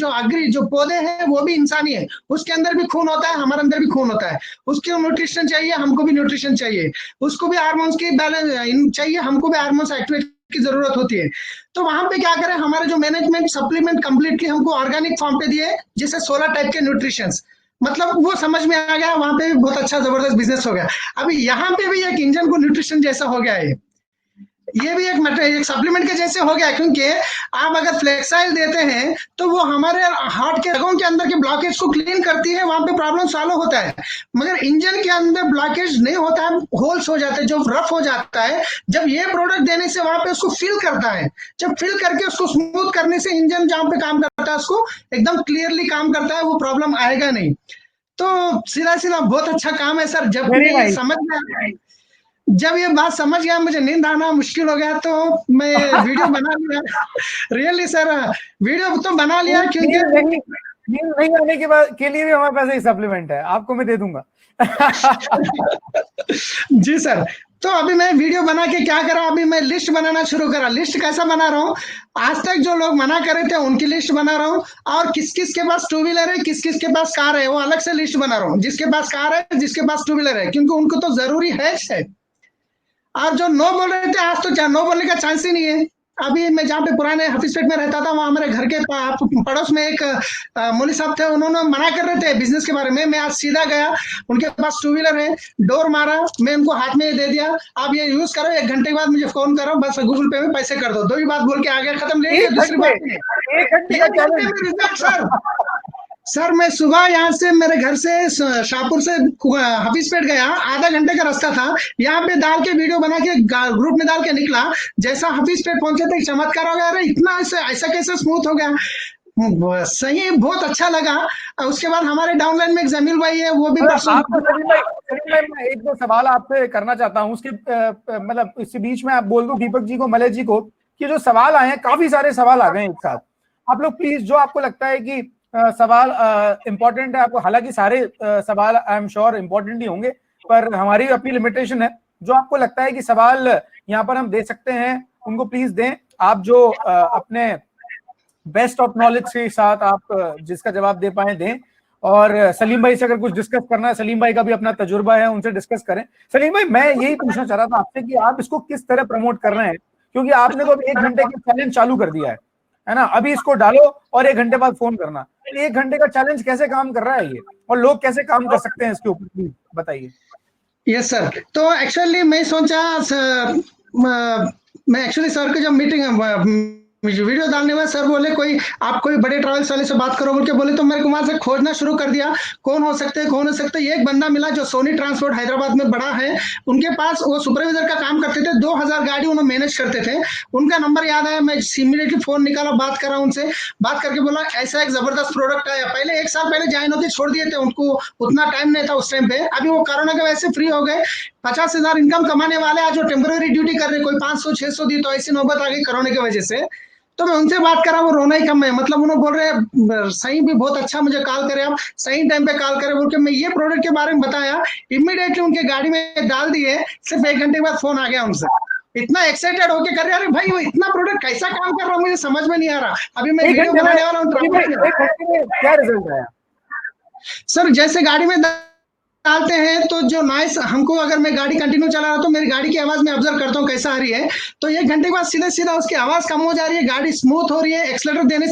जो पौधे हैं वो भी इंसानी है, उसके अंदर भी खून होता है, हमारे अंदर भी खून होता है, उसको न्यूट्रिशन चाहिए, हमको भी न्यूट्रिशन चाहिए, उसको भी हार्मोन्स की बैलेंस चाहिए, हमको भी हार्मोन्स एक्टिवेट की जरूरत होती है। तो वहां पे क्या करें, हमारे जो मैनेजमेंट सप्लीमेंट कंप्लीटली हमको ऑर्गेनिक फॉर्म पे दिए, जैसे 16 टाइप के न्यूट्रिशंस, मतलब वो समझ में आ गया, वहां पे भी बहुत अच्छा जबरदस्त बिजनेस हो गया। अभी यहाँ पे भी एक इंजन को न्यूट्रिशन जैसा हो गया है, ये भी एक सप्लीमेंट के जैसे हो गया, क्योंकि आप अगर फ्लेक्साइल देते हैं तो वो हमारे हार्ट के रगों के अंदर के ब्लॉकेज को क्लीन करती है, वहां पे प्रॉब्लम सॉल्व होता है। मगर इंजन के अंदर ब्लॉकेज नहीं होता है, होल्स हो जाते हैं, जो रफ हो जाता है, जब ये प्रोडक्ट देने से वहां पे उसको फिल करता है, जब फिल करके उसको स्मूथ करने से इंजन जहां पे काम करता है उसको एकदम क्लियरली काम करता है, वो प्रॉब्लम आएगा नहीं। तो सीधा सीधा बहुत अच्छा काम है सर। जब मैं समझ गया, जब ये बात समझ गया, मुझे नींद आना मुश्किल हो गया, तो मैं वीडियो बना लिया। रियली सर, वीडियो तो बना लिया, क्योंकि नींद नहीं आने के बाद के लिए भी हमारे पास एक सप्लीमेंट है, आपको मैं दे दूंगा। जी सर। तो अभी मैं वीडियो बना के क्या करा, अभी मैं लिस्ट बनाना शुरू करा। लिस्ट कैसा बना रहा हूँ, आज तक जो लोग मना कर रहे थे उनकी लिस्ट बना रहा हूँ, और किस किस के पास 2 व्हीलर है, किस किस के पास कार है, वो अलग से लिस्ट बना रहा हूँ। जिसके पास कार है, जिसके पास 2 व्हीलर है, क्योंकि उनको तो जरूरी है। और जो नो बोल रहे थे, आज तो नो बोलने का चांस ही नहीं है। अभी मैं जहाँ पे पुराने हफीजपेट में रहता था, वहाँ हमारे घर के पड़ोस में एक मौली साहब थे, उन्होंने मना कर रहे थे बिजनेस के बारे में। मैं आज सीधा गया, उनके पास 2 व्हीलर है, डोर मारा, मैं उनको हाथ में दे दिया, आप ये यूज करो, 1 घंटे के बाद मुझे फोन करो, बस गूगल पे में पैसे कर दो। 2 ही बात बोल के आ गया, खत्म। ले दूसरी बात, 1 घंटे में रिजल्ट सर। सर मैं सुबह यहाँ से मेरे घर से शाहपुर से हफीजपेट गया, आधा घंटे का रास्ता था, यहाँ पे डाल के वीडियो बना के ग्रुप में डाल के निकला। जैसा हफीजपेट पहुंचे थे, चमत्कार हो गया। अरे इतना ऐसा कैसे स्मूथ हो गया, सही, बहुत अच्छा लगा। उसके बाद हमारे डाउनलाइन में एक जमील भाई है, वो भी मैं 1-2 सवाल आपसे करना चाहता हूँ। उसके मतलब इसी बीच में आप बोल दो दीपक जी को, मलेश जी को, कि जो सवाल आए हैं, काफी सारे सवाल आ गए एक साथ। आप लोग प्लीज, जो आपको लगता है कि सवाल इंपॉर्टेंट है आपको, हालांकि सारे सवाल आई एम श्योर इंपॉर्टेंट ही होंगे, पर हमारी अपनी लिमिटेशन है। जो आपको लगता है कि सवाल यहाँ पर हम दे सकते हैं, उनको प्लीज दें। आप जो अपने बेस्ट ऑफ नॉलेज के साथ आप जिसका जवाब दे पाए दें। और सलीम भाई से अगर कुछ डिस्कस करना है, सलीम भाई का भी अपना तजुर्बा है, उनसे डिस्कस करें। सलीम भाई, मैं यही पूछना चाह रहा था आपसे कि आप इसको किस तरह प्रमोट कर रहे हैं, क्योंकि आपने तो अभी 1 घंटे की चैलेंज चालू कर दिया है ना? अभी इसको डालो और 1 घंटे बाद फोन करना। 1 घंटे का चैलेंज कैसे काम कर रहा है ये, और लोग कैसे काम कर सकते हैं इसके ऊपर, प्लीज बताइए। यस सर, तो एक्चुअली मैं सोचा मैं एक्चुअली सर को जब मीटिंग वीडियो डालने में सर बोले आप कोई बड़े ट्रैवल्स वाले से बात करो बोल के बोले, तो मेरे को वहां से खोजना शुरू कर दिया कौन हो सकते हैं। एक बंदा मिला जो सोनी ट्रांसपोर्ट हैदराबाद में बड़ा है, उनके पास वो सुपरवाइजर का काम करते थे, 2000 गाड़ी उन्होंने मैनेज करते थे। उनका नंबर याद आया, मैं इमीडिएटली फोन निकाला, बात करा उनसे, बात करके बोला ऐसा एक जबरदस्त प्रोडक्ट आया। पहले 1 साल पहले ज्वाइन होकर छोड़ दिए थे, उनको उतना टाइम नहीं था उस टाइम पे। अभी वो कोरोना के वजह से फ्री हो गए, 50,000 इनकम कमाने वाले आज वो टेम्पररी ड्यूटी कर रहे, कोई 500-600 दी, तो ऐसी नौबत आ गई कोरोना की वजह से। तो मैं उनसे बात करा, वो रोना ही कम है, मतलब उन्होंने बोल रहे सही भी बहुत अच्छा, मुझे कॉल करे, आप सही टाइम पे कॉल करे बोल के मैं ये प्रोडक्ट के बारे में बताया। इमीडिएटली उनके गाड़ी में डाल दिए, सिर्फ 1 घंटे के बाद फोन आ गया उनसे। इतना एक्साइटेड होके कर रहे, अरे भाई वो इतना प्रोडक्ट कैसा काम कर रहा है मुझे समझ में नहीं आ रहा। अभी मैं वीडियो बनाने वाला हूँ। क्या रिजल्ट आया सर? जैसे गाड़ी में डालते हैं तो जो नॉइस हमको, अगर मैं गाड़ी कंटिन्यू चला रहा हूं तो मेरी गाड़ी की आवाज में ऑब्जर्व करता हूं कैसा आ रही है, तो 1 घंटे के बाद सीधे सीधा उसकी आवाज कम हो जा रही है, गाड़ी स्मूथ हो रही है। एक्सीलरेटर देने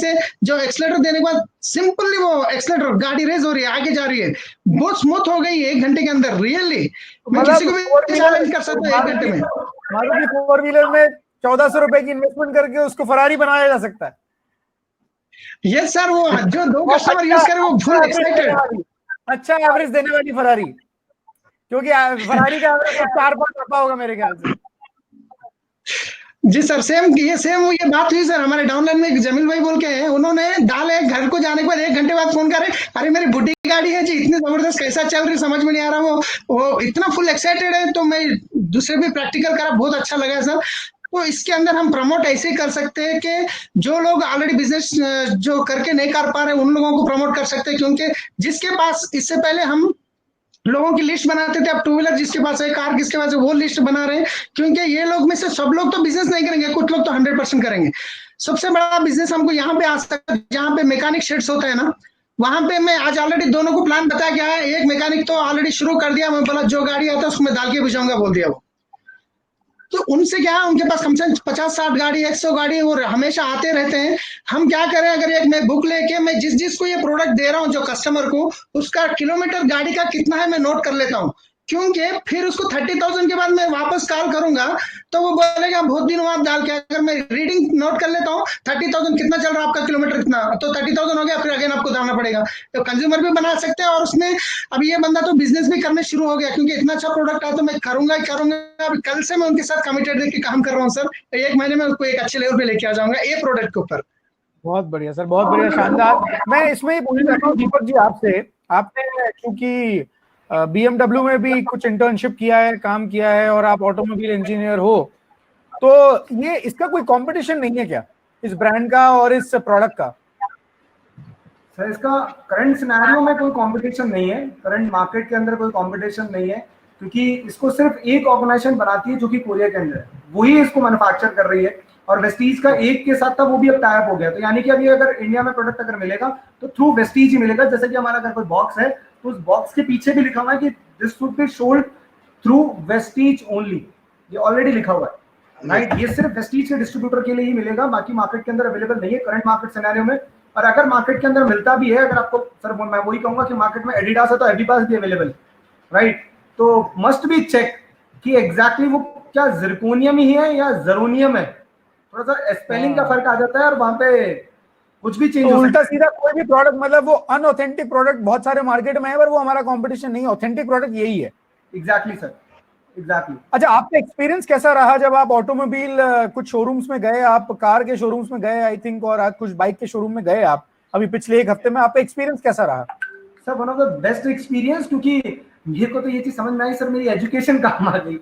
के बाद सिंपली वो एक्सीलरेटर गाड़ी रेज हो रही है, आगे जा रही है, बहुत स्मूथ हो गई है 1 घंटे के अंदर। रियली मैं किसी को भी चैलेंज कर सकता हूँ 1 घंटे में। मारुति 4 व्हीलर में 1400 रुपए की इन्वेस्टमेंट करके उसको फरारी बनाया जा सकता है। यस सर, वो जो 2 कस्टमर यूज करे वो फुल एक्साइटेड, अच्छा एवरेज देने वाली फरारी, क्योंकि फरारी का एवरेज 4-5 आता होगा मेरे ख्याल से। जी सर, सेम ये बात हुई सर। हमारे डाउनलाइन में एक जमील भाई बोल के हैं, उन्होंने डाले, घर को जाने के बाद 1 घंटे बाद फोन करे, अरे मेरी बुटी गाड़ी है जी, इतनी जबरदस्त कैसा चल रही समझ में नहीं आ रहा। वो इतना फुल एक्साइटेड है। तो मैं दूसरे भी प्रैक्टिकल करा, बहुत अच्छा लगा सर। तो इसके अंदर हम प्रमोट ऐसे ही कर सकते हैं कि जो लोग ऑलरेडी बिजनेस जो करके नहीं कर पा रहे उन लोगों को प्रमोट कर सकते हैं, क्योंकि जिसके पास, इससे पहले हम लोगों की लिस्ट बनाते थे, अब 2 व्हीलर जिसके पास है, कार किसके पास है, वो लिस्ट बना रहे हैं। क्योंकि ये लोग में से सब लोग तो बिजनेस नहीं करेंगे, कुछ लोग तो 100% करेंगे। सबसे बड़ा बिजनेस हमको यहाँ पे आ सकता है, जहाँ पे मैकेनिक शेड्स होता है ना, वहां पे मैं आज ऑलरेडी दोनों को प्लान बताया गया है। एक मैकेनिक तो ऑलरेडी शुरू कर दिया, मैं बोला जो गाड़ी आता है उसको मैं डाल के भिजाऊंगा बोल दिया वो। तो उनसे क्या, उनके पास कम से कम 50-60 गाड़ी, 100 गाड़ी, और हमेशा आते रहते हैं। हम क्या करें, अगर एक मैं बुक लेके मैं जिसको ये प्रोडक्ट दे रहा हूँ, जो कस्टमर को, उसका किलोमीटर गाड़ी का कितना है मैं नोट कर लेता हूँ, क्योंकि फिर उसको 30,000 के बाद मैं वापस कॉल करूंगा तो वो बोलेगा बहुत दिन हुआ आप डाल के। अगर मैं रीडिंग नोट कर लेता हूँ 30,000 कितना चल रहा है आपका किलोमीटर कितना, तो 30,000 हो गया, फिर अगेन आपको डालना पड़ेगा। तो कंज्यूमर भी बना सकते हैं, और उसमें अब ये बंदा तो बिजनेस भी करने शुरू हो गया, क्योंकि इतना अच्छा प्रोडक्ट आता तो मैं करूंगा ही करूंगा। अभी कल से मैं उनके साथ कमिटेड देख के काम कर रहा हूँ सर, 1 महीने में उसको एक अच्छे लेवल पे लेके आ जाऊंगा ये प्रोडक्ट के ऊपर। बहुत बढ़िया सर, बहुत बढ़िया, शानदार। मैं इसमें ही पूछना चाहता हूँ दीपक जी आपसे, आपने चूंकि BMW में भी कुछ इंटर्नशिप किया है, काम किया है, और आप ऑटोमोबाइल इंजीनियर हो, तो ये इसका कोई कंपटीशन नहीं है क्या, इस ब्रांड का और इस प्रोडक्ट का? सर इसका करंट सिनेरियो में कोई कंपटीशन नहीं है, करंट मार्केट के अंदर कोई कंपटीशन नहीं है, क्योंकि इसको सिर्फ एक ऑर्गेनाइजेशन बनाती है जो कि कोरिया के अंदर है, वही इसको मैन्युफैक्चर कर रही है। और वेस्टीज का एक के साथ था, वो भी अब टाई अप हो गया। तो यानी कि अभी अगर इंडिया में प्रोडक्ट अगर मिलेगा तो थ्रू वेस्टीज ही मिलेगा। जैसे कि हमारा अगर कोई बॉक्स है तो उस बॉक्स के पीछे भी लिखा हुआ है कि this should be sold through Vestige only, ये ऑलरेडी लिखा हुआ है, राइट। ये सिर्फ वेस्टीज के डिस्ट्रीब्यूटर के लिए ही मिलेगा, बाकी मार्केट के अंदर अवेलेबल नहीं है करंट मार्केट सिनेरियो में। और अगर मार्केट के अंदर मिलता भी है, अगर आपको सर मैं वही कहूंगा कि मार्केट में एडिडास है तो एडिडास भी अवेलेबल, राइट। तो मस्ट बी चेक कि एग्जैक्टली वो क्या जिरकोनियम ही है या जेरोनियम है, थोड़ा सा स्पेलिंग का फर्क आ जाता है, और वहां पे कुछ भी चेंज हो सकता है। उल्टा सीधा कोई भी प्रोडक्ट, मतलब वो अनऑथेंटिक प्रोडक्ट बहुत सारे मार्केट में है, पर वो हमारा कंपटीशन नहीं है, ऑथेंटिक प्रोडक्ट यही है। Exactly sir, exactly. अच्छा, आपका एक्सपीरियंस कैसा रहा जब आप ऑटोमोबाइल कुछ शोरूम्स में गए, आप कार के शोरूम्स में गए आई थिंक, और आज कुछ बाइक के शोरूम में गए आप अभी पिछले 1 हफ्ते में, आपका एक्सपीरियंस कैसा रहा? Sir one of the best experience, क्योंकि मेरे को तो ये चीज समझ में आई सर, मेरी एजुकेशन काम आ गई,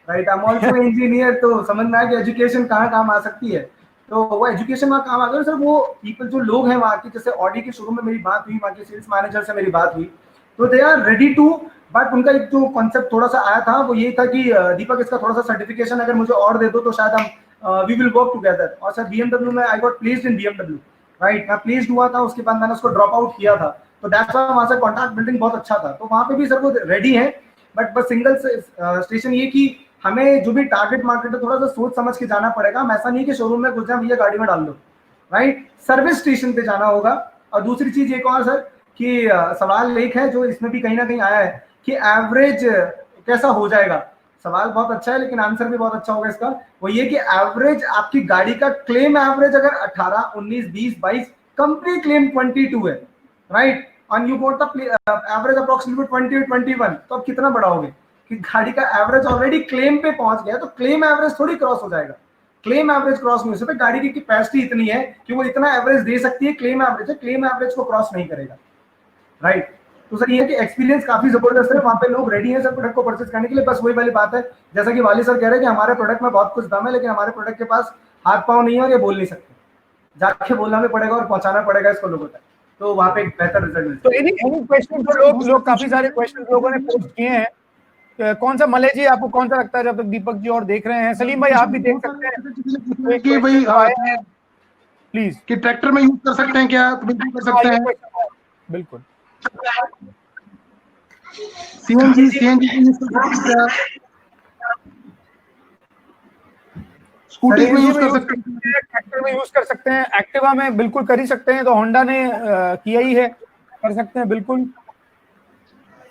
right. I am also engineer, तो समझ में आया कि एजुकेशन कहाँ काम आ सकती है। तो वो एजुकेशन वहाँ काम आ गया सर। वो पीपल जो लोग हैं वहाँ के, जैसे ऑडी के शोरूम में मेरी बात हुई, वहाँ के सेल्स मैनेजर से मेरी बात हुई, तो they are ready to, but उनका एक जो कॉन्सेप्ट थोड़ा सा आया था वो ये था कि दीपक इसका थोड़ा सा सर्टिफिकेशन अगर मुझे और दे दो तो शायद हम वी विल वर्क टुगेदर। और सर BMW में I got placed in BMW, right. मैं प्लेस्ड हुआ था, उसके बाद मैंने उसको ड्रॉप आउट किया था, तो दैट्स व्हाई वहां से कॉन्टैक्ट बिल्डिंग बहुत अच्छा था, तो वहां पे भी सर वो रेडी है। बट बस सिंगल स्टेशन ये कि हमें जो भी टारगेट मार्केट है थोड़ा सा सोच समझ के जाना पड़ेगा। हम ऐसा नहीं कि शोरूम में घुस जाए भैया गाड़ी में डाल दो, राइट। सर्विस स्टेशन पे जाना होगा। और दूसरी चीज एक और सर कि सवाल एक है जो इसमें भी कहीं ना कहीं आया है कि एवरेज कैसा हो जाएगा। सवाल बहुत अच्छा है लेकिन आंसर भी बहुत अच्छा होगा इसका। वो ये कि एवरेज आपकी गाड़ी का क्लेम एवरेज अगर 18, 19, 20, 22, कंपनी क्लेम 22 है, राइट, और you want the average approximately 20, 21, तो आप कितना बढ़ाओगे कि गाड़ी का एवरेज ऑलरेडी क्लेम पे पहुंच गया, तो क्लेम एवरेज थोड़ी क्रॉस हो जाएगा। क्लेम एवरेज क्रॉस नहीं हो सकता, गाड़ी की कैपेसिटी इतनी है कि वो इतना एवरेज दे सकती है, क्लेम एवरेज है, क्लेम एवरेज को क्रॉस नहीं करेगा, राइट। तो सर ये है कि एक्सपीरियंस काफी जबरदस्त है, वहां पे लोग रेडी हैं सर प्रोडक्ट को परचेज करने के लिए। बस वही वाली बात है, जैसा कि वाली सर कह रहे हैं कि हमारे प्रोडक्ट में बहुत कुछ दम है, लेकिन हमारे प्रोडक्ट के पास हाथ पांव नहीं है और ये बोल नहीं सकते, जाके बोलना भी पड़ेगा और पहुंचाना पड़ेगा इसको लोगों तक, तो वहां पे एक बेहतर रिजल्ट मिलता तो एनी क्वेश्चन जो लोग काफी सारे क्वेश्चन लोगों ने पोस्ट किए हैं, कौन सा मलय जी आपको कौन सा लगता है, जब तक दीपक जी और देख रहे हैं, सलीम भाई आप भी देख सकते हैं कि भाई प्लीज, कि ट्रैक्टर में यूज कर सकते हैं क्या? तो बिल्कुल कर सकते हैं, बिल्कुल। सीएनजी यूज कर सकते हैं, स्कूटी में यूज कर सकते हैं, ट्रैक्टर में यूज कर सकते हैं, एक्टिवा में बिल्कुल कर ही सकते हैं, तो होंडा ने किया ही है, कर सकते हैं बिल्कुल।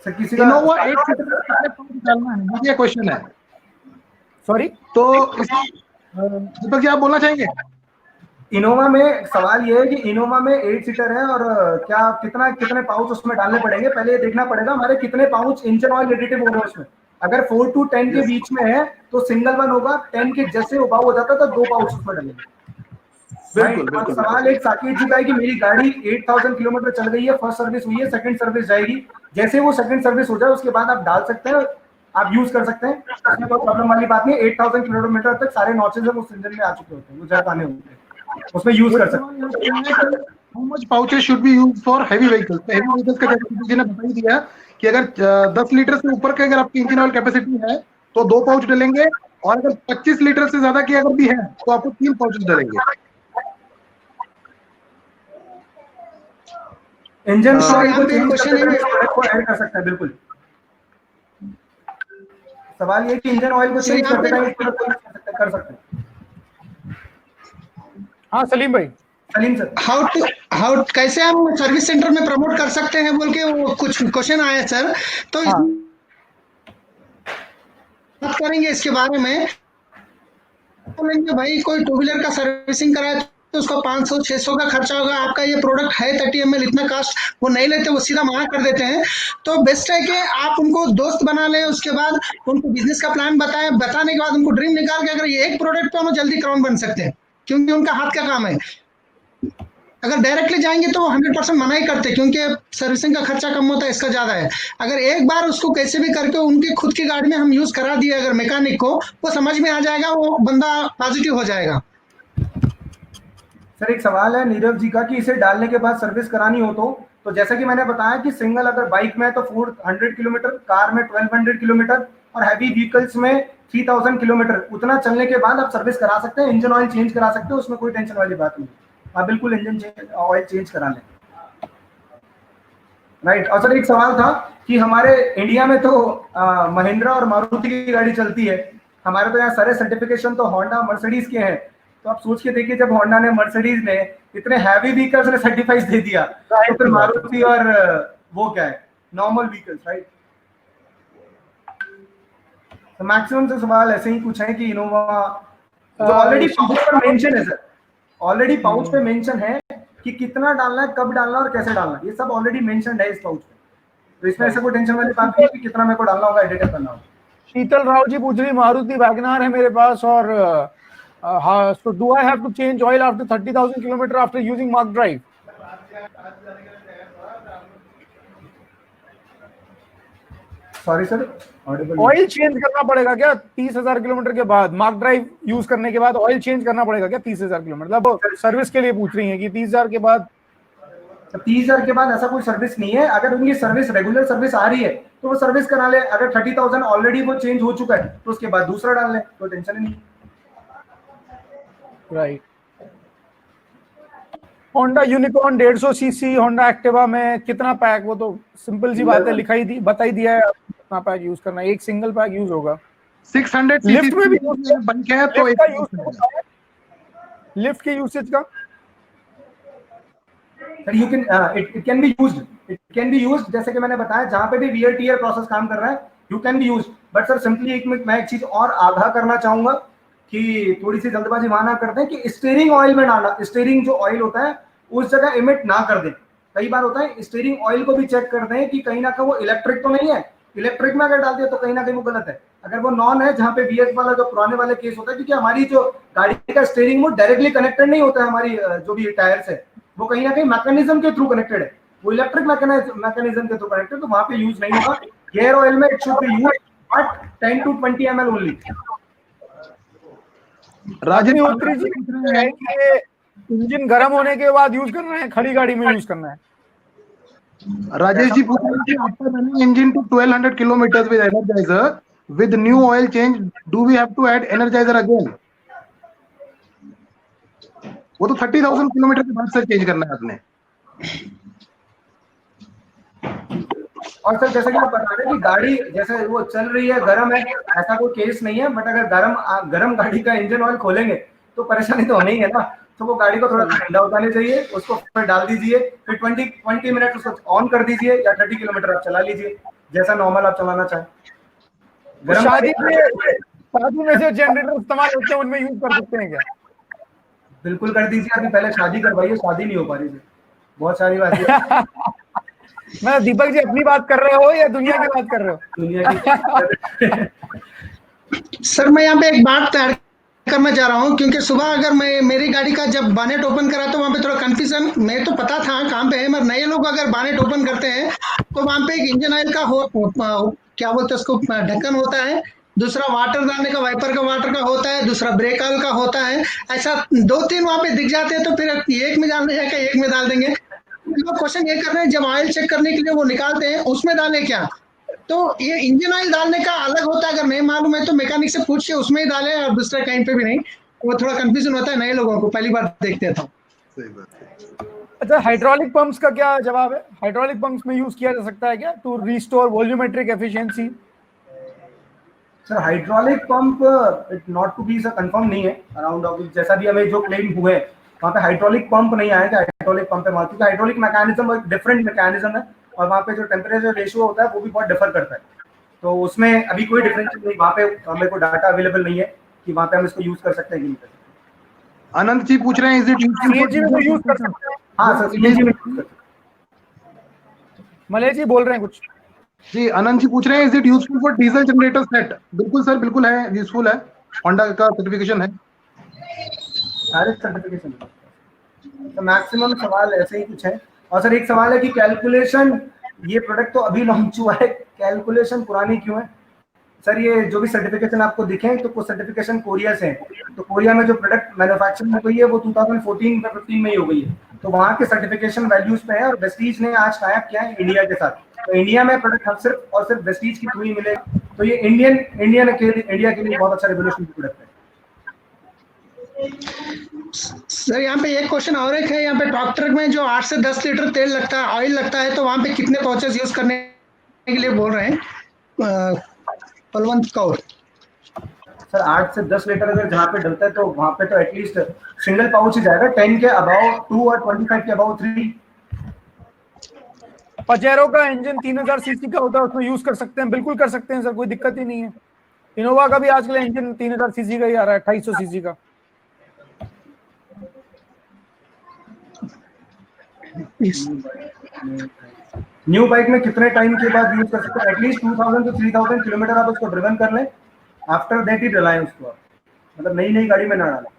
सर किसी का इनोवा 8 सीटर डालना है, ये क्वेश्चन है। सॉरी, तो दीपक जी आप बोलना चाहेंगे? इनोवा में सवाल ये है कि इनोवा में 8 सीटर है और क्या कितने पाउच उसमें डालने पड़ेंगे, पहले ये देखना पड़ेगा हमारे कितने पाउच इंजन ऑयल एडिटिव हो रहे हैं उसमें। अगर 4 to 10 के बीच में है तो सिंगल वन होगा, 10 के जैसे उबाऊ हो जाता है तो 2 पाउच उसमें डलेंगे। बिल्कुल। सवाल एक साकेत जी का है कि मेरी गाड़ी 8000 किलोमीटर चल गई है, फर्स्ट सर्विस हुई है, सेकंड सर्विस जाएगी, जैसे वो सेकंड सर्विस हो जाए उसके बाद आप डाल सकते हैं, आप यूज कर सकते हैं, उसमें कोई प्रॉब्लम वाली बात नहीं है। 8000 किलोमीटर तक सारे नॉचेज उस इंजन में आ चुके होते हैं, वो जब आने होते हैं उसमें यूज कर सकते हैं। How much pouches should be used for heavy vehicles? तो हेवी व्हीकल्स का जैसे जी ने बता ही दिया कि अगर 10 लीटर से ऊपर के अगर आपकी इंजन ऑयल कैपेसिटी है तो 2 पाउच डलेंगे, और अगर 25 लीटर से ज्यादा की अगर भी है तो आपको 3 पाउचेस डलेंगे। इंजन ऑयल को चेंज को ऐड कर सकते हैं, बिल्कुल। सवाल ये कि इंजन ऑयल को चेंज करते टाइम कर सकते हैं। हाँ सलीम भाई, सलीम सर, हाउ कैसे हम सर्विस सेंटर में प्रमोट कर सकते हैं बोल के वो कुछ क्वेश्चन आया सर, तो बात करेंगे इसके बारे में। बोलेंगे भाई कोई टू व्हीलर का सर्विसिंग कराए तो उसका 500-600 का खर्चा होगा, आपका ये प्रोडक्ट है 30 ml इतना कास्ट, वो नहीं लेते, वो सीधा मना कर देते हैं। तो बेस्ट है कि आप उनको दोस्त बना लें, उसके बाद उनको बिजनेस का प्लान बताएं, बताने के बाद उनको ड्रीम निकाल के अगर ये एक प्रोडक्ट पे हम जल्दी क्राउन बन सकते हैं, क्योंकि उनका हाथ का काम है। अगर डायरेक्टली जाएंगे तो 100% मना ही करते, क्योंकि सर्विसिंग का खर्चा कम होता है, इसका ज्यादा है। अगर एक बार उसको कैसे भी करके उनकी खुद की गाड़ी में हम यूज करा दिए अगर मैकेनिक को, वो समझ में आ जाएगा, वो बंदा पॉजिटिव हो जाएगा। सर एक सवाल है नीरव जी का कि इसे डालने के बाद सर्विस करानी हो तो जैसा कि मैंने बताया कि सिंगल अगर बाइक में तो 400 किलोमीटर, कार में 1200 किलोमीटर और हैवी व्हीकल्स में 3000 किलोमीटर, उतना चलने के बाद आप सर्विस करा सकते हैं, इंजन ऑयल चेंज करा सकते हैं, उसमें कोई टेंशन वाली बात नहीं, आप बिल्कुल इंजन ऑयल चेंज करा लें, राइट। और सर एक सवाल था कि हमारे इंडिया में तो महिंद्रा और मारुति की गाड़ी चलती है, हमारे तो यहाँ सारे सर्टिफिकेशन तो होंडा मर्सिडीज के हैं, तो आप सोच के देखिए जब होंडा ने मर्सिडीज ने इतने हैवी व्हीकल्स ने सर्टिफाइड दे दिया, तो फिर मारुति और वो क्या है, नॉर्मल व्हीकल्स, राइट। तो मैक्सिमम से सवाल ऐसे ही कुछ है कि इनोवा जो ऑलरेडी पाउच पर मेंशन है सर, ऑलरेडी पाउच पे मेंशन है कि कितना डालना है, कब डालना है और कैसे डालना है, ये सब ऑलरेडी मेंशन्ड है इस पाउच पे, तो इसमें ऐसे कोई टेंशन वाली बात नहीं है कि कितना मेरे को डालना होगा, एडिट करना होगा। शीतल राव जी पूछ रही मारुति वैगनार है मेरे पास, और so do I have to change oil after 30,000 kilometer after using Mark Drive? Sorry sir, oil change करना पड़ेगा क्या 30,000 किलोमीटर के बाद? मार्क ड्राइव यूज करने के बाद ऑयल चेंज करना पड़ेगा क्या 30,000 किलोमीटर? मतलब सर्विस के लिए पूछ रही है कि 30,000 के बाद, 30,000 के बाद ऐसा कोई सर्विस नहीं है। अगर उनकी सर्विस रेगुलर सर्विस आ रही है तो वो सर्विस करा ले, अगर 30,000 ऑलरेडी वो चेंज हो चुका है तो उसके बाद दूसरा डाल ले, तो टेंशन ही नहीं। Right. Honda unicorn 150 CC Honda Activa में कितना पैक, वो तो सिंपल सी बात है, लिखाई दी बताई दिया है कितना पैक यूज करना है, एक सिंगल पैक यूज होगा। 600 लिफ्ट में भी बंक है तो लिफ्ट का यूज, लिफ्ट के यूसेज का sir you can it can be used, it can be used, जैसे कि मैंने बताया जहां पे भी वियर टीयर प्रोसेस काम कर रहा है you can be used. But sir simply मैं एक चीज और आगाह करना चाहूंगा कि थोड़ी सी जल्दबाजी माना करते हैं कि स्टीयरिंग ऑयल में डालना, स्टीयरिंग जो ऑयल होता है उस जगह इमिट ना कर दें। कई बार होता है स्टीयरिंग ऑयल को भी चेक कर दें कि कहीं ना कहीं वो इलेक्ट्रिक तो नहीं है, इलेक्ट्रिक में अगर डाल दिया तो कहीं ना कहीं वो गलत है। अगर वो नॉन है, जहाँ पे वीएक्स वाला जो पुराने वाले केस होता है, क्योंकि हमारी जो गाड़ी का स्टीयरिंग वो डायरेक्टली कनेक्टेड नहीं होता है, हमारी जो भी टायर्स है वो कहीं ना कहीं मैकेनिज्म के थ्रू कनेक्टेड है, वो इलेक्ट्रिक मैकेनिज्म के थ्रू कनेक्टेड, तो वहां पे यूज नहीं होगा। गियर ऑयल में it should be used but 10 to 20 ml only. Agnihotri ji है कि इंजन गर्म होने के बाद यूज करना है, खड़ी गाड़ी में यूज करना है। राजेश जी पूछ रहे हैं कि after running engine to 1200 kilometers with energizer with new oil change do we have to add energizer again? वो तो 30,000 किलोमीटर के बाद सर चेंज करना है आपने। और सर जैसे कि आप बता रहे हैं कि गाड़ी जैसे वो चल रही है, गर्म है, ऐसा कोई केस नहीं है, बट अगर गर्म गाड़ी का इंजन ऑयल खोलेंगे तो परेशानी तो होनी ही है ना। तो वो गाड़ी को थोड़ा ठंडा होने चाहिए, उसको फिर डाल दीजिए, फिर 20 मिनट उसको ऑन कर दीजिए या 30 किलोमीटर आप चला लीजिए जैसा नॉर्मल आप चलाना चाहें। शादी में जो जनरेटर इस्तेमाल होते हैं उनमें यूज कर सकते हैं क्या? बिल्कुल कर दीजिए, अभी पहले शादी करवाइए, शादी नहीं हो पा रही, बहुत सारी बात। मैं दीपक जी अपनी बात कर रहे हो या दुनिया की बात कर रहे हो? दुनिया की। सर मैं यहाँ पे एक बात ऐड करना चाह रहा हूँ, क्योंकि सुबह अगर मैं मेरी गाड़ी का जब बानेट ओपन करा तो वहाँ पे थोड़ा कंफ्यूजन, मैं तो पता था कहाँ पे है, मगर नए लोग अगर बानेट ओपन करते हैं तो वहाँ पे एक इंजन ऑयल का क्या बोलते हैं उसको, ढक्कन होता है, दूसरा वाटर डालने का वाइपर का वाटर का होता है, दूसरा ब्रेक ऑयल का होता है, ऐसा 2-3 वहाँ पे दिख जाते हैं। तो फिर एक में डालने जाकर एक में डाल देंगे। लोग क्वेश्चन ये कर रहे हैं जब ऑयल चेक करने के लिए वो निकालते हैं उसमें डालें क्या, तो ये इंजन ऑयल डालने का अलग होता है, अगर नहीं मालूम है तो मैकेनिक से पूछ के उसमें ही डालें और दूसरे कहीं पे भी नहीं। वो थोड़ा कंफ्यूजन होता है नए लोगों को, पहली बार देखते थे। अच्छा, हाइड्रोलिक पंप्स का क्या जवाब है? हाइड्रोलिक पंप्स में यूज किया जा सकता है क्या to restore volumetric efficiency? Sir hydraulic pump it not to be sir confirm नहीं है अराउंड, जैसा भी हमें जो क्लेम हुए वहाँ पे हाइड्रोलिक पंप नहीं आएगा। हाइड्रोलिक पंप पे क्योंकि हाइड्रोलिक मैकेनिज्म एक डिफरेंट मैकेनिज्म है और वहाँ पे जो टेम्परेचर रेशियो होता है वो भी बहुत डिफर करता है, तो उसमें अभी कोई डिफरेंस नहीं, वहाँ पे हमें कोई डाटा अवेलेबल नहीं है कि वहाँ पे हम इसको यूज कर सकते हैं कि नहीं कर सकते। अनंत जी पूछ रहे हैं इज इट सीएनजी में यूज कर सकते हैं? हाँ सर सीएनजी में यूज कर सकते हैं। मलय जी बोल रहे हैं कुछ जी। अनंत जी पूछ रहे हैं is it useful for diesel generator set? बिल्कुल सर, बिल्कुल है, यूजफुल है, होंडा का सर्टिफिकेशन है, सारे सर्टिफिकेशन। तो मैक्सिमम सवाल ऐसे ही कुछ है। और सर एक सवाल है कि कैलकुलेशन, ये प्रोडक्ट तो अभी लॉन्च हुआ है, कैलकुलेशन पुरानी क्यों है? सर ये जो भी सर्टिफिकेशन आपको दिखे तो कुछ सर्टिफिकेशन कोरिया से है, तो कोरिया में जो प्रोडक्ट मैन्युफैक्चरिंग हो गई है वो 2014 या 15 में ही हो गई है, तो वहाँ के सर्टिफिकेशन वैल्यूज पे है। और वेस्टीज ने आज टाइप किया है इंडिया के साथ, तो इंडिया में प्रोडक्ट हम सिर्फ और सिर्फ वेस्टीज की थ्रू ही मिलेगा, तो ये इंडिया के लिए बहुत अच्छा रेवोल्यूशन प्रोडक्ट है। सर यहाँ पे एक क्वेश्चन और एक है, यहाँ पे टॉप ट्रक में जो 8 से 10 लीटर तेल लगता है, ऑयल लगता है, तो वहाँ पे कितने पाउचेस यूज करने के लिए बोल रहे हैं बलवंत कौर? सर 8 से 10 लीटर अगर जहाँ पे डलता है तो वहाँ पे तो एटलीस्ट सिंगल पाउच ही जाएगा, 10 के अबाउ 2 और 25 के अबाउ 3। पजेरो का इंजन 3000 सीसी का होता है, उसमें यूज कर सकते हैं, बिल्कुल कर सकते हैं सर, कोई दिक्कत ही नहीं है। इनोवा का भी आजकल इंजन 3000 सीसी का ही आ रहा है, 2800 सीसी का। न्यू बाइक में कितने टाइम के बाद यूज कर सकते हैं? एटलीस्ट 2000 to 3000 किलोमीटर आप उसको ड्रिवन कर लें, आफ्टर दैट ही डलाएं उसको आप, मतलब नई गाड़ी में ना डालें।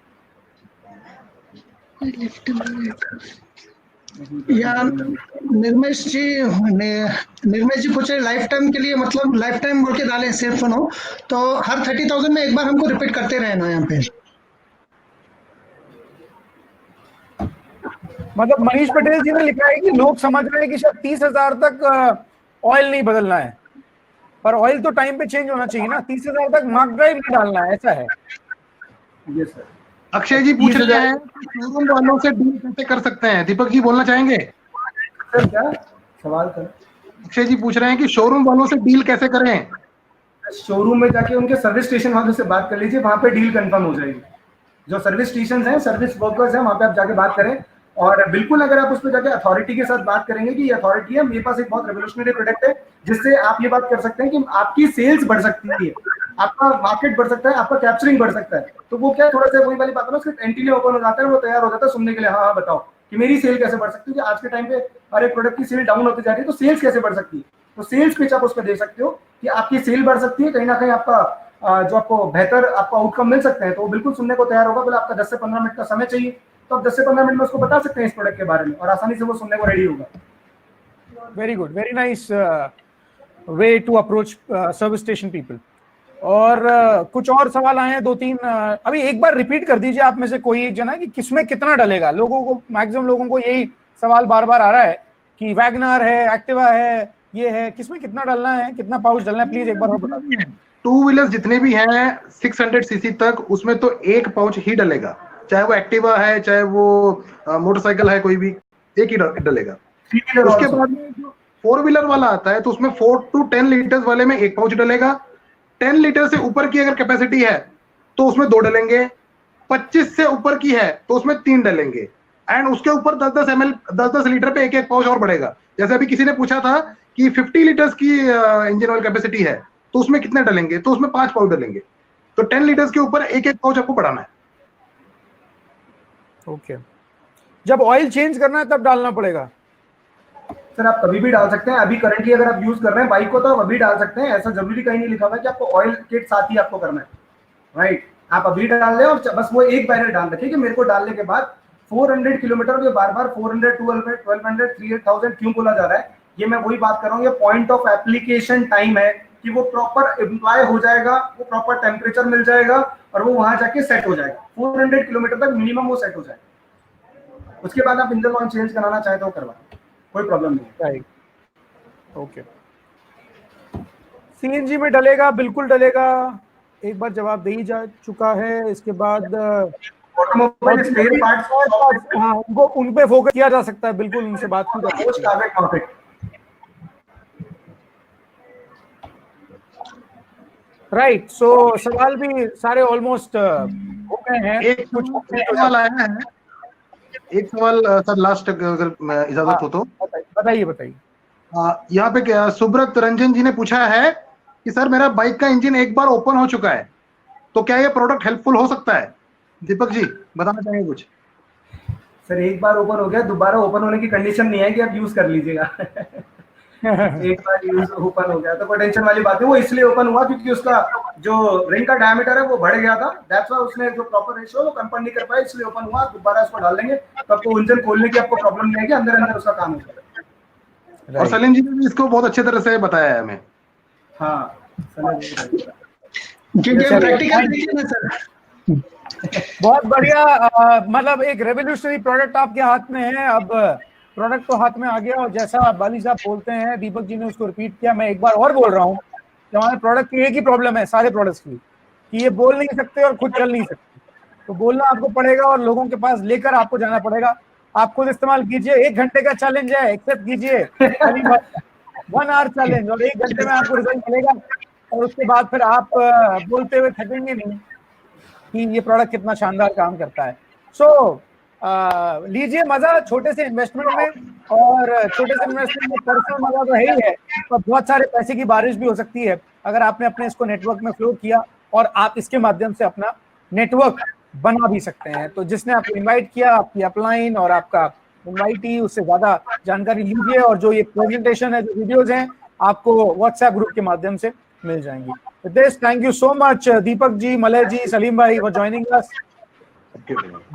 यार निर्मेश जी पूछ रहे लाइफ टाइम के लिए, मतलब लाइफ टाइम बोल के डालें सिर्फ नो, तो हर 30,000 में एक बार हमको रिपीट करते रहना यहाँ पे। मतलब मनीष पटेल जी ने लिखा है कि लोग समझ रहे हैं कि शायद 30,000 तक ऑयल नहीं बदलना है, पर ऑयल तो टाइम पे चेंज होना चाहिए ना, 30,000 तक मार्क ड्राइव नहीं डालना है, ऐसा है? Yes sir. अक्षय जी पूछ रहे हैं शोरूम वालों से डील कैसे कर सकते हैं, दीपक जी बोलना चाहेंगे? सर क्या सवाल कर? अक्षय जी पूछ रहे हैं कि शोरूम वालों से डील कैसे करें। शोरूम में जाके उनके सर्विस स्टेशन वालों से बात कर लीजिए, वहां पे डील कंफर्म हो जाएगी। जो सर्विस स्टेशन हैं, सर्विस वर्कर्स हैं, वहां पे आप जाके बात करें। और बिल्कुल अगर आप उस पर जाके अथॉरिटी के साथ बात करेंगे कि ये अथॉरिटी है, मेरे पास एक बहुत रेवोल्यूशनरी प्रोडक्ट है जिससे आप ये बात कर सकते हैं कि आपकी सेल्स बढ़ सकती है, आपका मार्केट बढ़ सकता है, आपका कैप्चरिंग बढ़ सकता है। तो वो क्या थोड़ा सा वही वाली बात है ना, उसके एंटीने ओपन हो जाता है, वो तैयार हो जाता है सुनने के लिए। हाँ बताओ कि मेरी सेल कैसे बढ़ सकती है, आज के टाइम पे हर एक प्रोडक्ट की सेल डाउन होती जा रही है, तो सेल्स कैसे बढ़ सकती है। तो सेल्स पिच आप उस पर दे सकते हो कि आपकी सेल बढ़ सकती है, कहीं ना कहीं आपका जो आपको बेहतर आपको आउटकम मिल सकते हैं, तो वो बिल्कुल सुनने को तैयार होगा। बोले आपका 10 से 15 मिनट का समय चाहिए, तो आप 10 से 15 मिनट में उसको बता सकते हैं इस प्रोडक्ट के बारे में, और आसानी से वो सुनने को रेडी होगा। Very good, very nice way to approach service station people. और कुछ और सवाल आए हैं 2-3, अभी एक बार रिपीट कर दीजिए आप में से कोई एक जना कि किसमें कितना डलेगा। लोगों को, मैक्सिमम लोगों को यही सवाल बार बार आ रहा है कि वैगनर है, एक्टिवा है, ये है, किसमें कितना डालना है, कितना पाउच डालना है, प्लीज एक बार और बता दीजिए। टू व्हीलर्स जितने भी हैं 600 सीसी तक, उसमें तो एक पाउच ही डलेगा, चाहे वो एक्टिवा है चाहे वो मोटरसाइकिल है, कोई भी एक ही डलेगा। उसके बाद में जो 4 व्हीलर वाला आता है तो उसमें 4 to 10 लीटर्स वाले में एक पाउच डलेगा। 10 लीटर से ऊपर की अगर कैपेसिटी है तो उसमें 2 डलेंगे। 25 से ऊपर की है तो उसमें 3 डलेंगे। एंड उसके ऊपर 10-10 लीटर पे एक पाउच और बढ़ेगा। जैसे अभी किसी ने पूछा था कि 50 लीटर्स की इंजन ऑयल कैपेसिटी है तो उसमें कितने डलेंगे, तो उसमें 5 पाउच डलेंगे। तो 10 लीटर्स के ऊपर एक पाउच आपको बढ़ाना है। ओके, जब ऑयल चेंज करना है तब डालना पड़ेगा? सर आप कभी भी डाल सकते हैं। अभी करंटली अगर आप यूज कर रहे हैं बाइक को तो आप अभी डाल सकते हैं, ऐसा जरूरी कहीं नहीं लिखा हुआ है कि आपको ऑयल किट साथ ही आपको करना है, राइट। आप अभी डाल लें और बस वो एक बैरल डाल रखिए कि मेरे को डालने के बाद 400 किलोमीटर में बार बार 400, 1200, 3000 क्यों बोला जा रहा है, ये मैं वही बात कर रहा हूँ। ये पॉइंट ऑफ एप्लीकेशन टाइम है कि वो प्रॉपर इम्प्लॉय हो जाएगा, वो प्रॉपर टेम्परेचर मिल जाएगा और वो वहां जाके सेट हो जाएगा। 400 किलोमीटर तक मिनिमम वो सेट हो जाएगा। उसके बाद आप इंजन ऑयल चेंज कराना चाहे तो करवा, कोई प्रॉब्लम नहीं है। ओके, सीएनजी में डलेगा? बिल्कुल डलेगा, एक बार जवाब दे ही जा चुका है। इसके बाद ऑटोमोबाइल स्पेयर पार्ट्स, हाँ, उनको उन पे फोकस किया जा सकता है, बिल्कुल उनसे बात की जा सकती है। राइट, सो सवाल भी सारे ऑलमोस्ट हो गए हैं। एक सवाल आया है, एक सवाल सर लास्ट अगर इजाजत हो तो बताइए बताइए। यहाँ पे सुब्रत रंजन जी ने पूछा है कि सर मेरा बाइक का इंजन एक बार ओपन हो चुका है तो क्या ये प्रोडक्ट हेल्पफुल हो सकता है? दीपक जी बताना चाहेंगे कुछ? सर एक बार ओपन हो गया, दोबारा ओपन होने की कंडीशन नहीं है कि आप यूज कर लीजिएगा। एक बार यूज ओपन हो गया तो कोई टेंशन वाली बात है। वो इसलिए ओपन हुआ क्योंकि उसका जो रिंग का डायमीटर है वो बढ़ गया था, दैट्स व्हाई उसने जो प्रॉपर रेशियो वो कंफर्म नहीं कर पाया, इसलिए ओपन हुआ। दोबारा उसको डाल लेंगे तो आपको इंजन खोलने की आपको प्रॉब्लम नहीं आएगी, अंदर अंदर उसका काम हो जाएगा। और सलीम जी ने भी इसको बहुत अच्छे तरह से बताया है हमें। हाँ क्योंकि प्रैक्टिकल देखिए ना सर, बहुत बढ़िया। मतलब एक रेवोल्यूशनरी प्रोडक्ट आपके हाथ में है। अब प्रोडक्ट तो हाथ में आ गया और जैसा बाली साहब बोलते हैं, दीपक जी ने उसको रिपीट किया, मैं एक बार और बोल रहा हूँ कि हमारे प्रोडक्ट की एक ही प्रॉब्लम है सारे प्रोडक्ट्स की, कि ये बोल नहीं सकते और खुद चल नहीं सकते। तो बोलना आपको पड़ेगा और लोगों के पास लेकर आपको जाना पड़ेगा। आप खुद इस्तेमाल कीजिए। 1 घंटे का चैलेंज है, एक्सेप्ट कीजिए। 1 आवर चैलेंज, और 1 घंटे में आपको रिजल्ट मिलेगा। और उसके बाद फिर आप बोलते हुए थकेंगे नहीं कि ये प्रोडक्ट कितना शानदार काम करता है। सो लीजिए मजा छोटे से इन्वेस्टमेंट में, और छोटे से इन्वेस्टमेंट में पर्सनल मजा तो है ही है, पर बहुत सारे पैसे की बारिश भी हो सकती है अगर आपने अपने इसको नेटवर्क में फ्लो किया, और आप इसके माध्यम से अपना नेटवर्क बना भी सकते हैं। तो जिसने आपको इनवाइट किया, आपकी अपलाइन और आपका इनवाइटी, उससे ज्यादा जानकारी लीजिए। और जो ये प्रेजेंटेशन है, जो वीडियोज हैं, आपको व्हाट्सएप ग्रुप के माध्यम से मिल जाएंगी। With this, thank you so much, Deepak ji, Malay ji, Salim bhai, for joining us.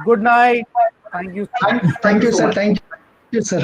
Good night. Thank you. Thank you, sir. Thank you, sir.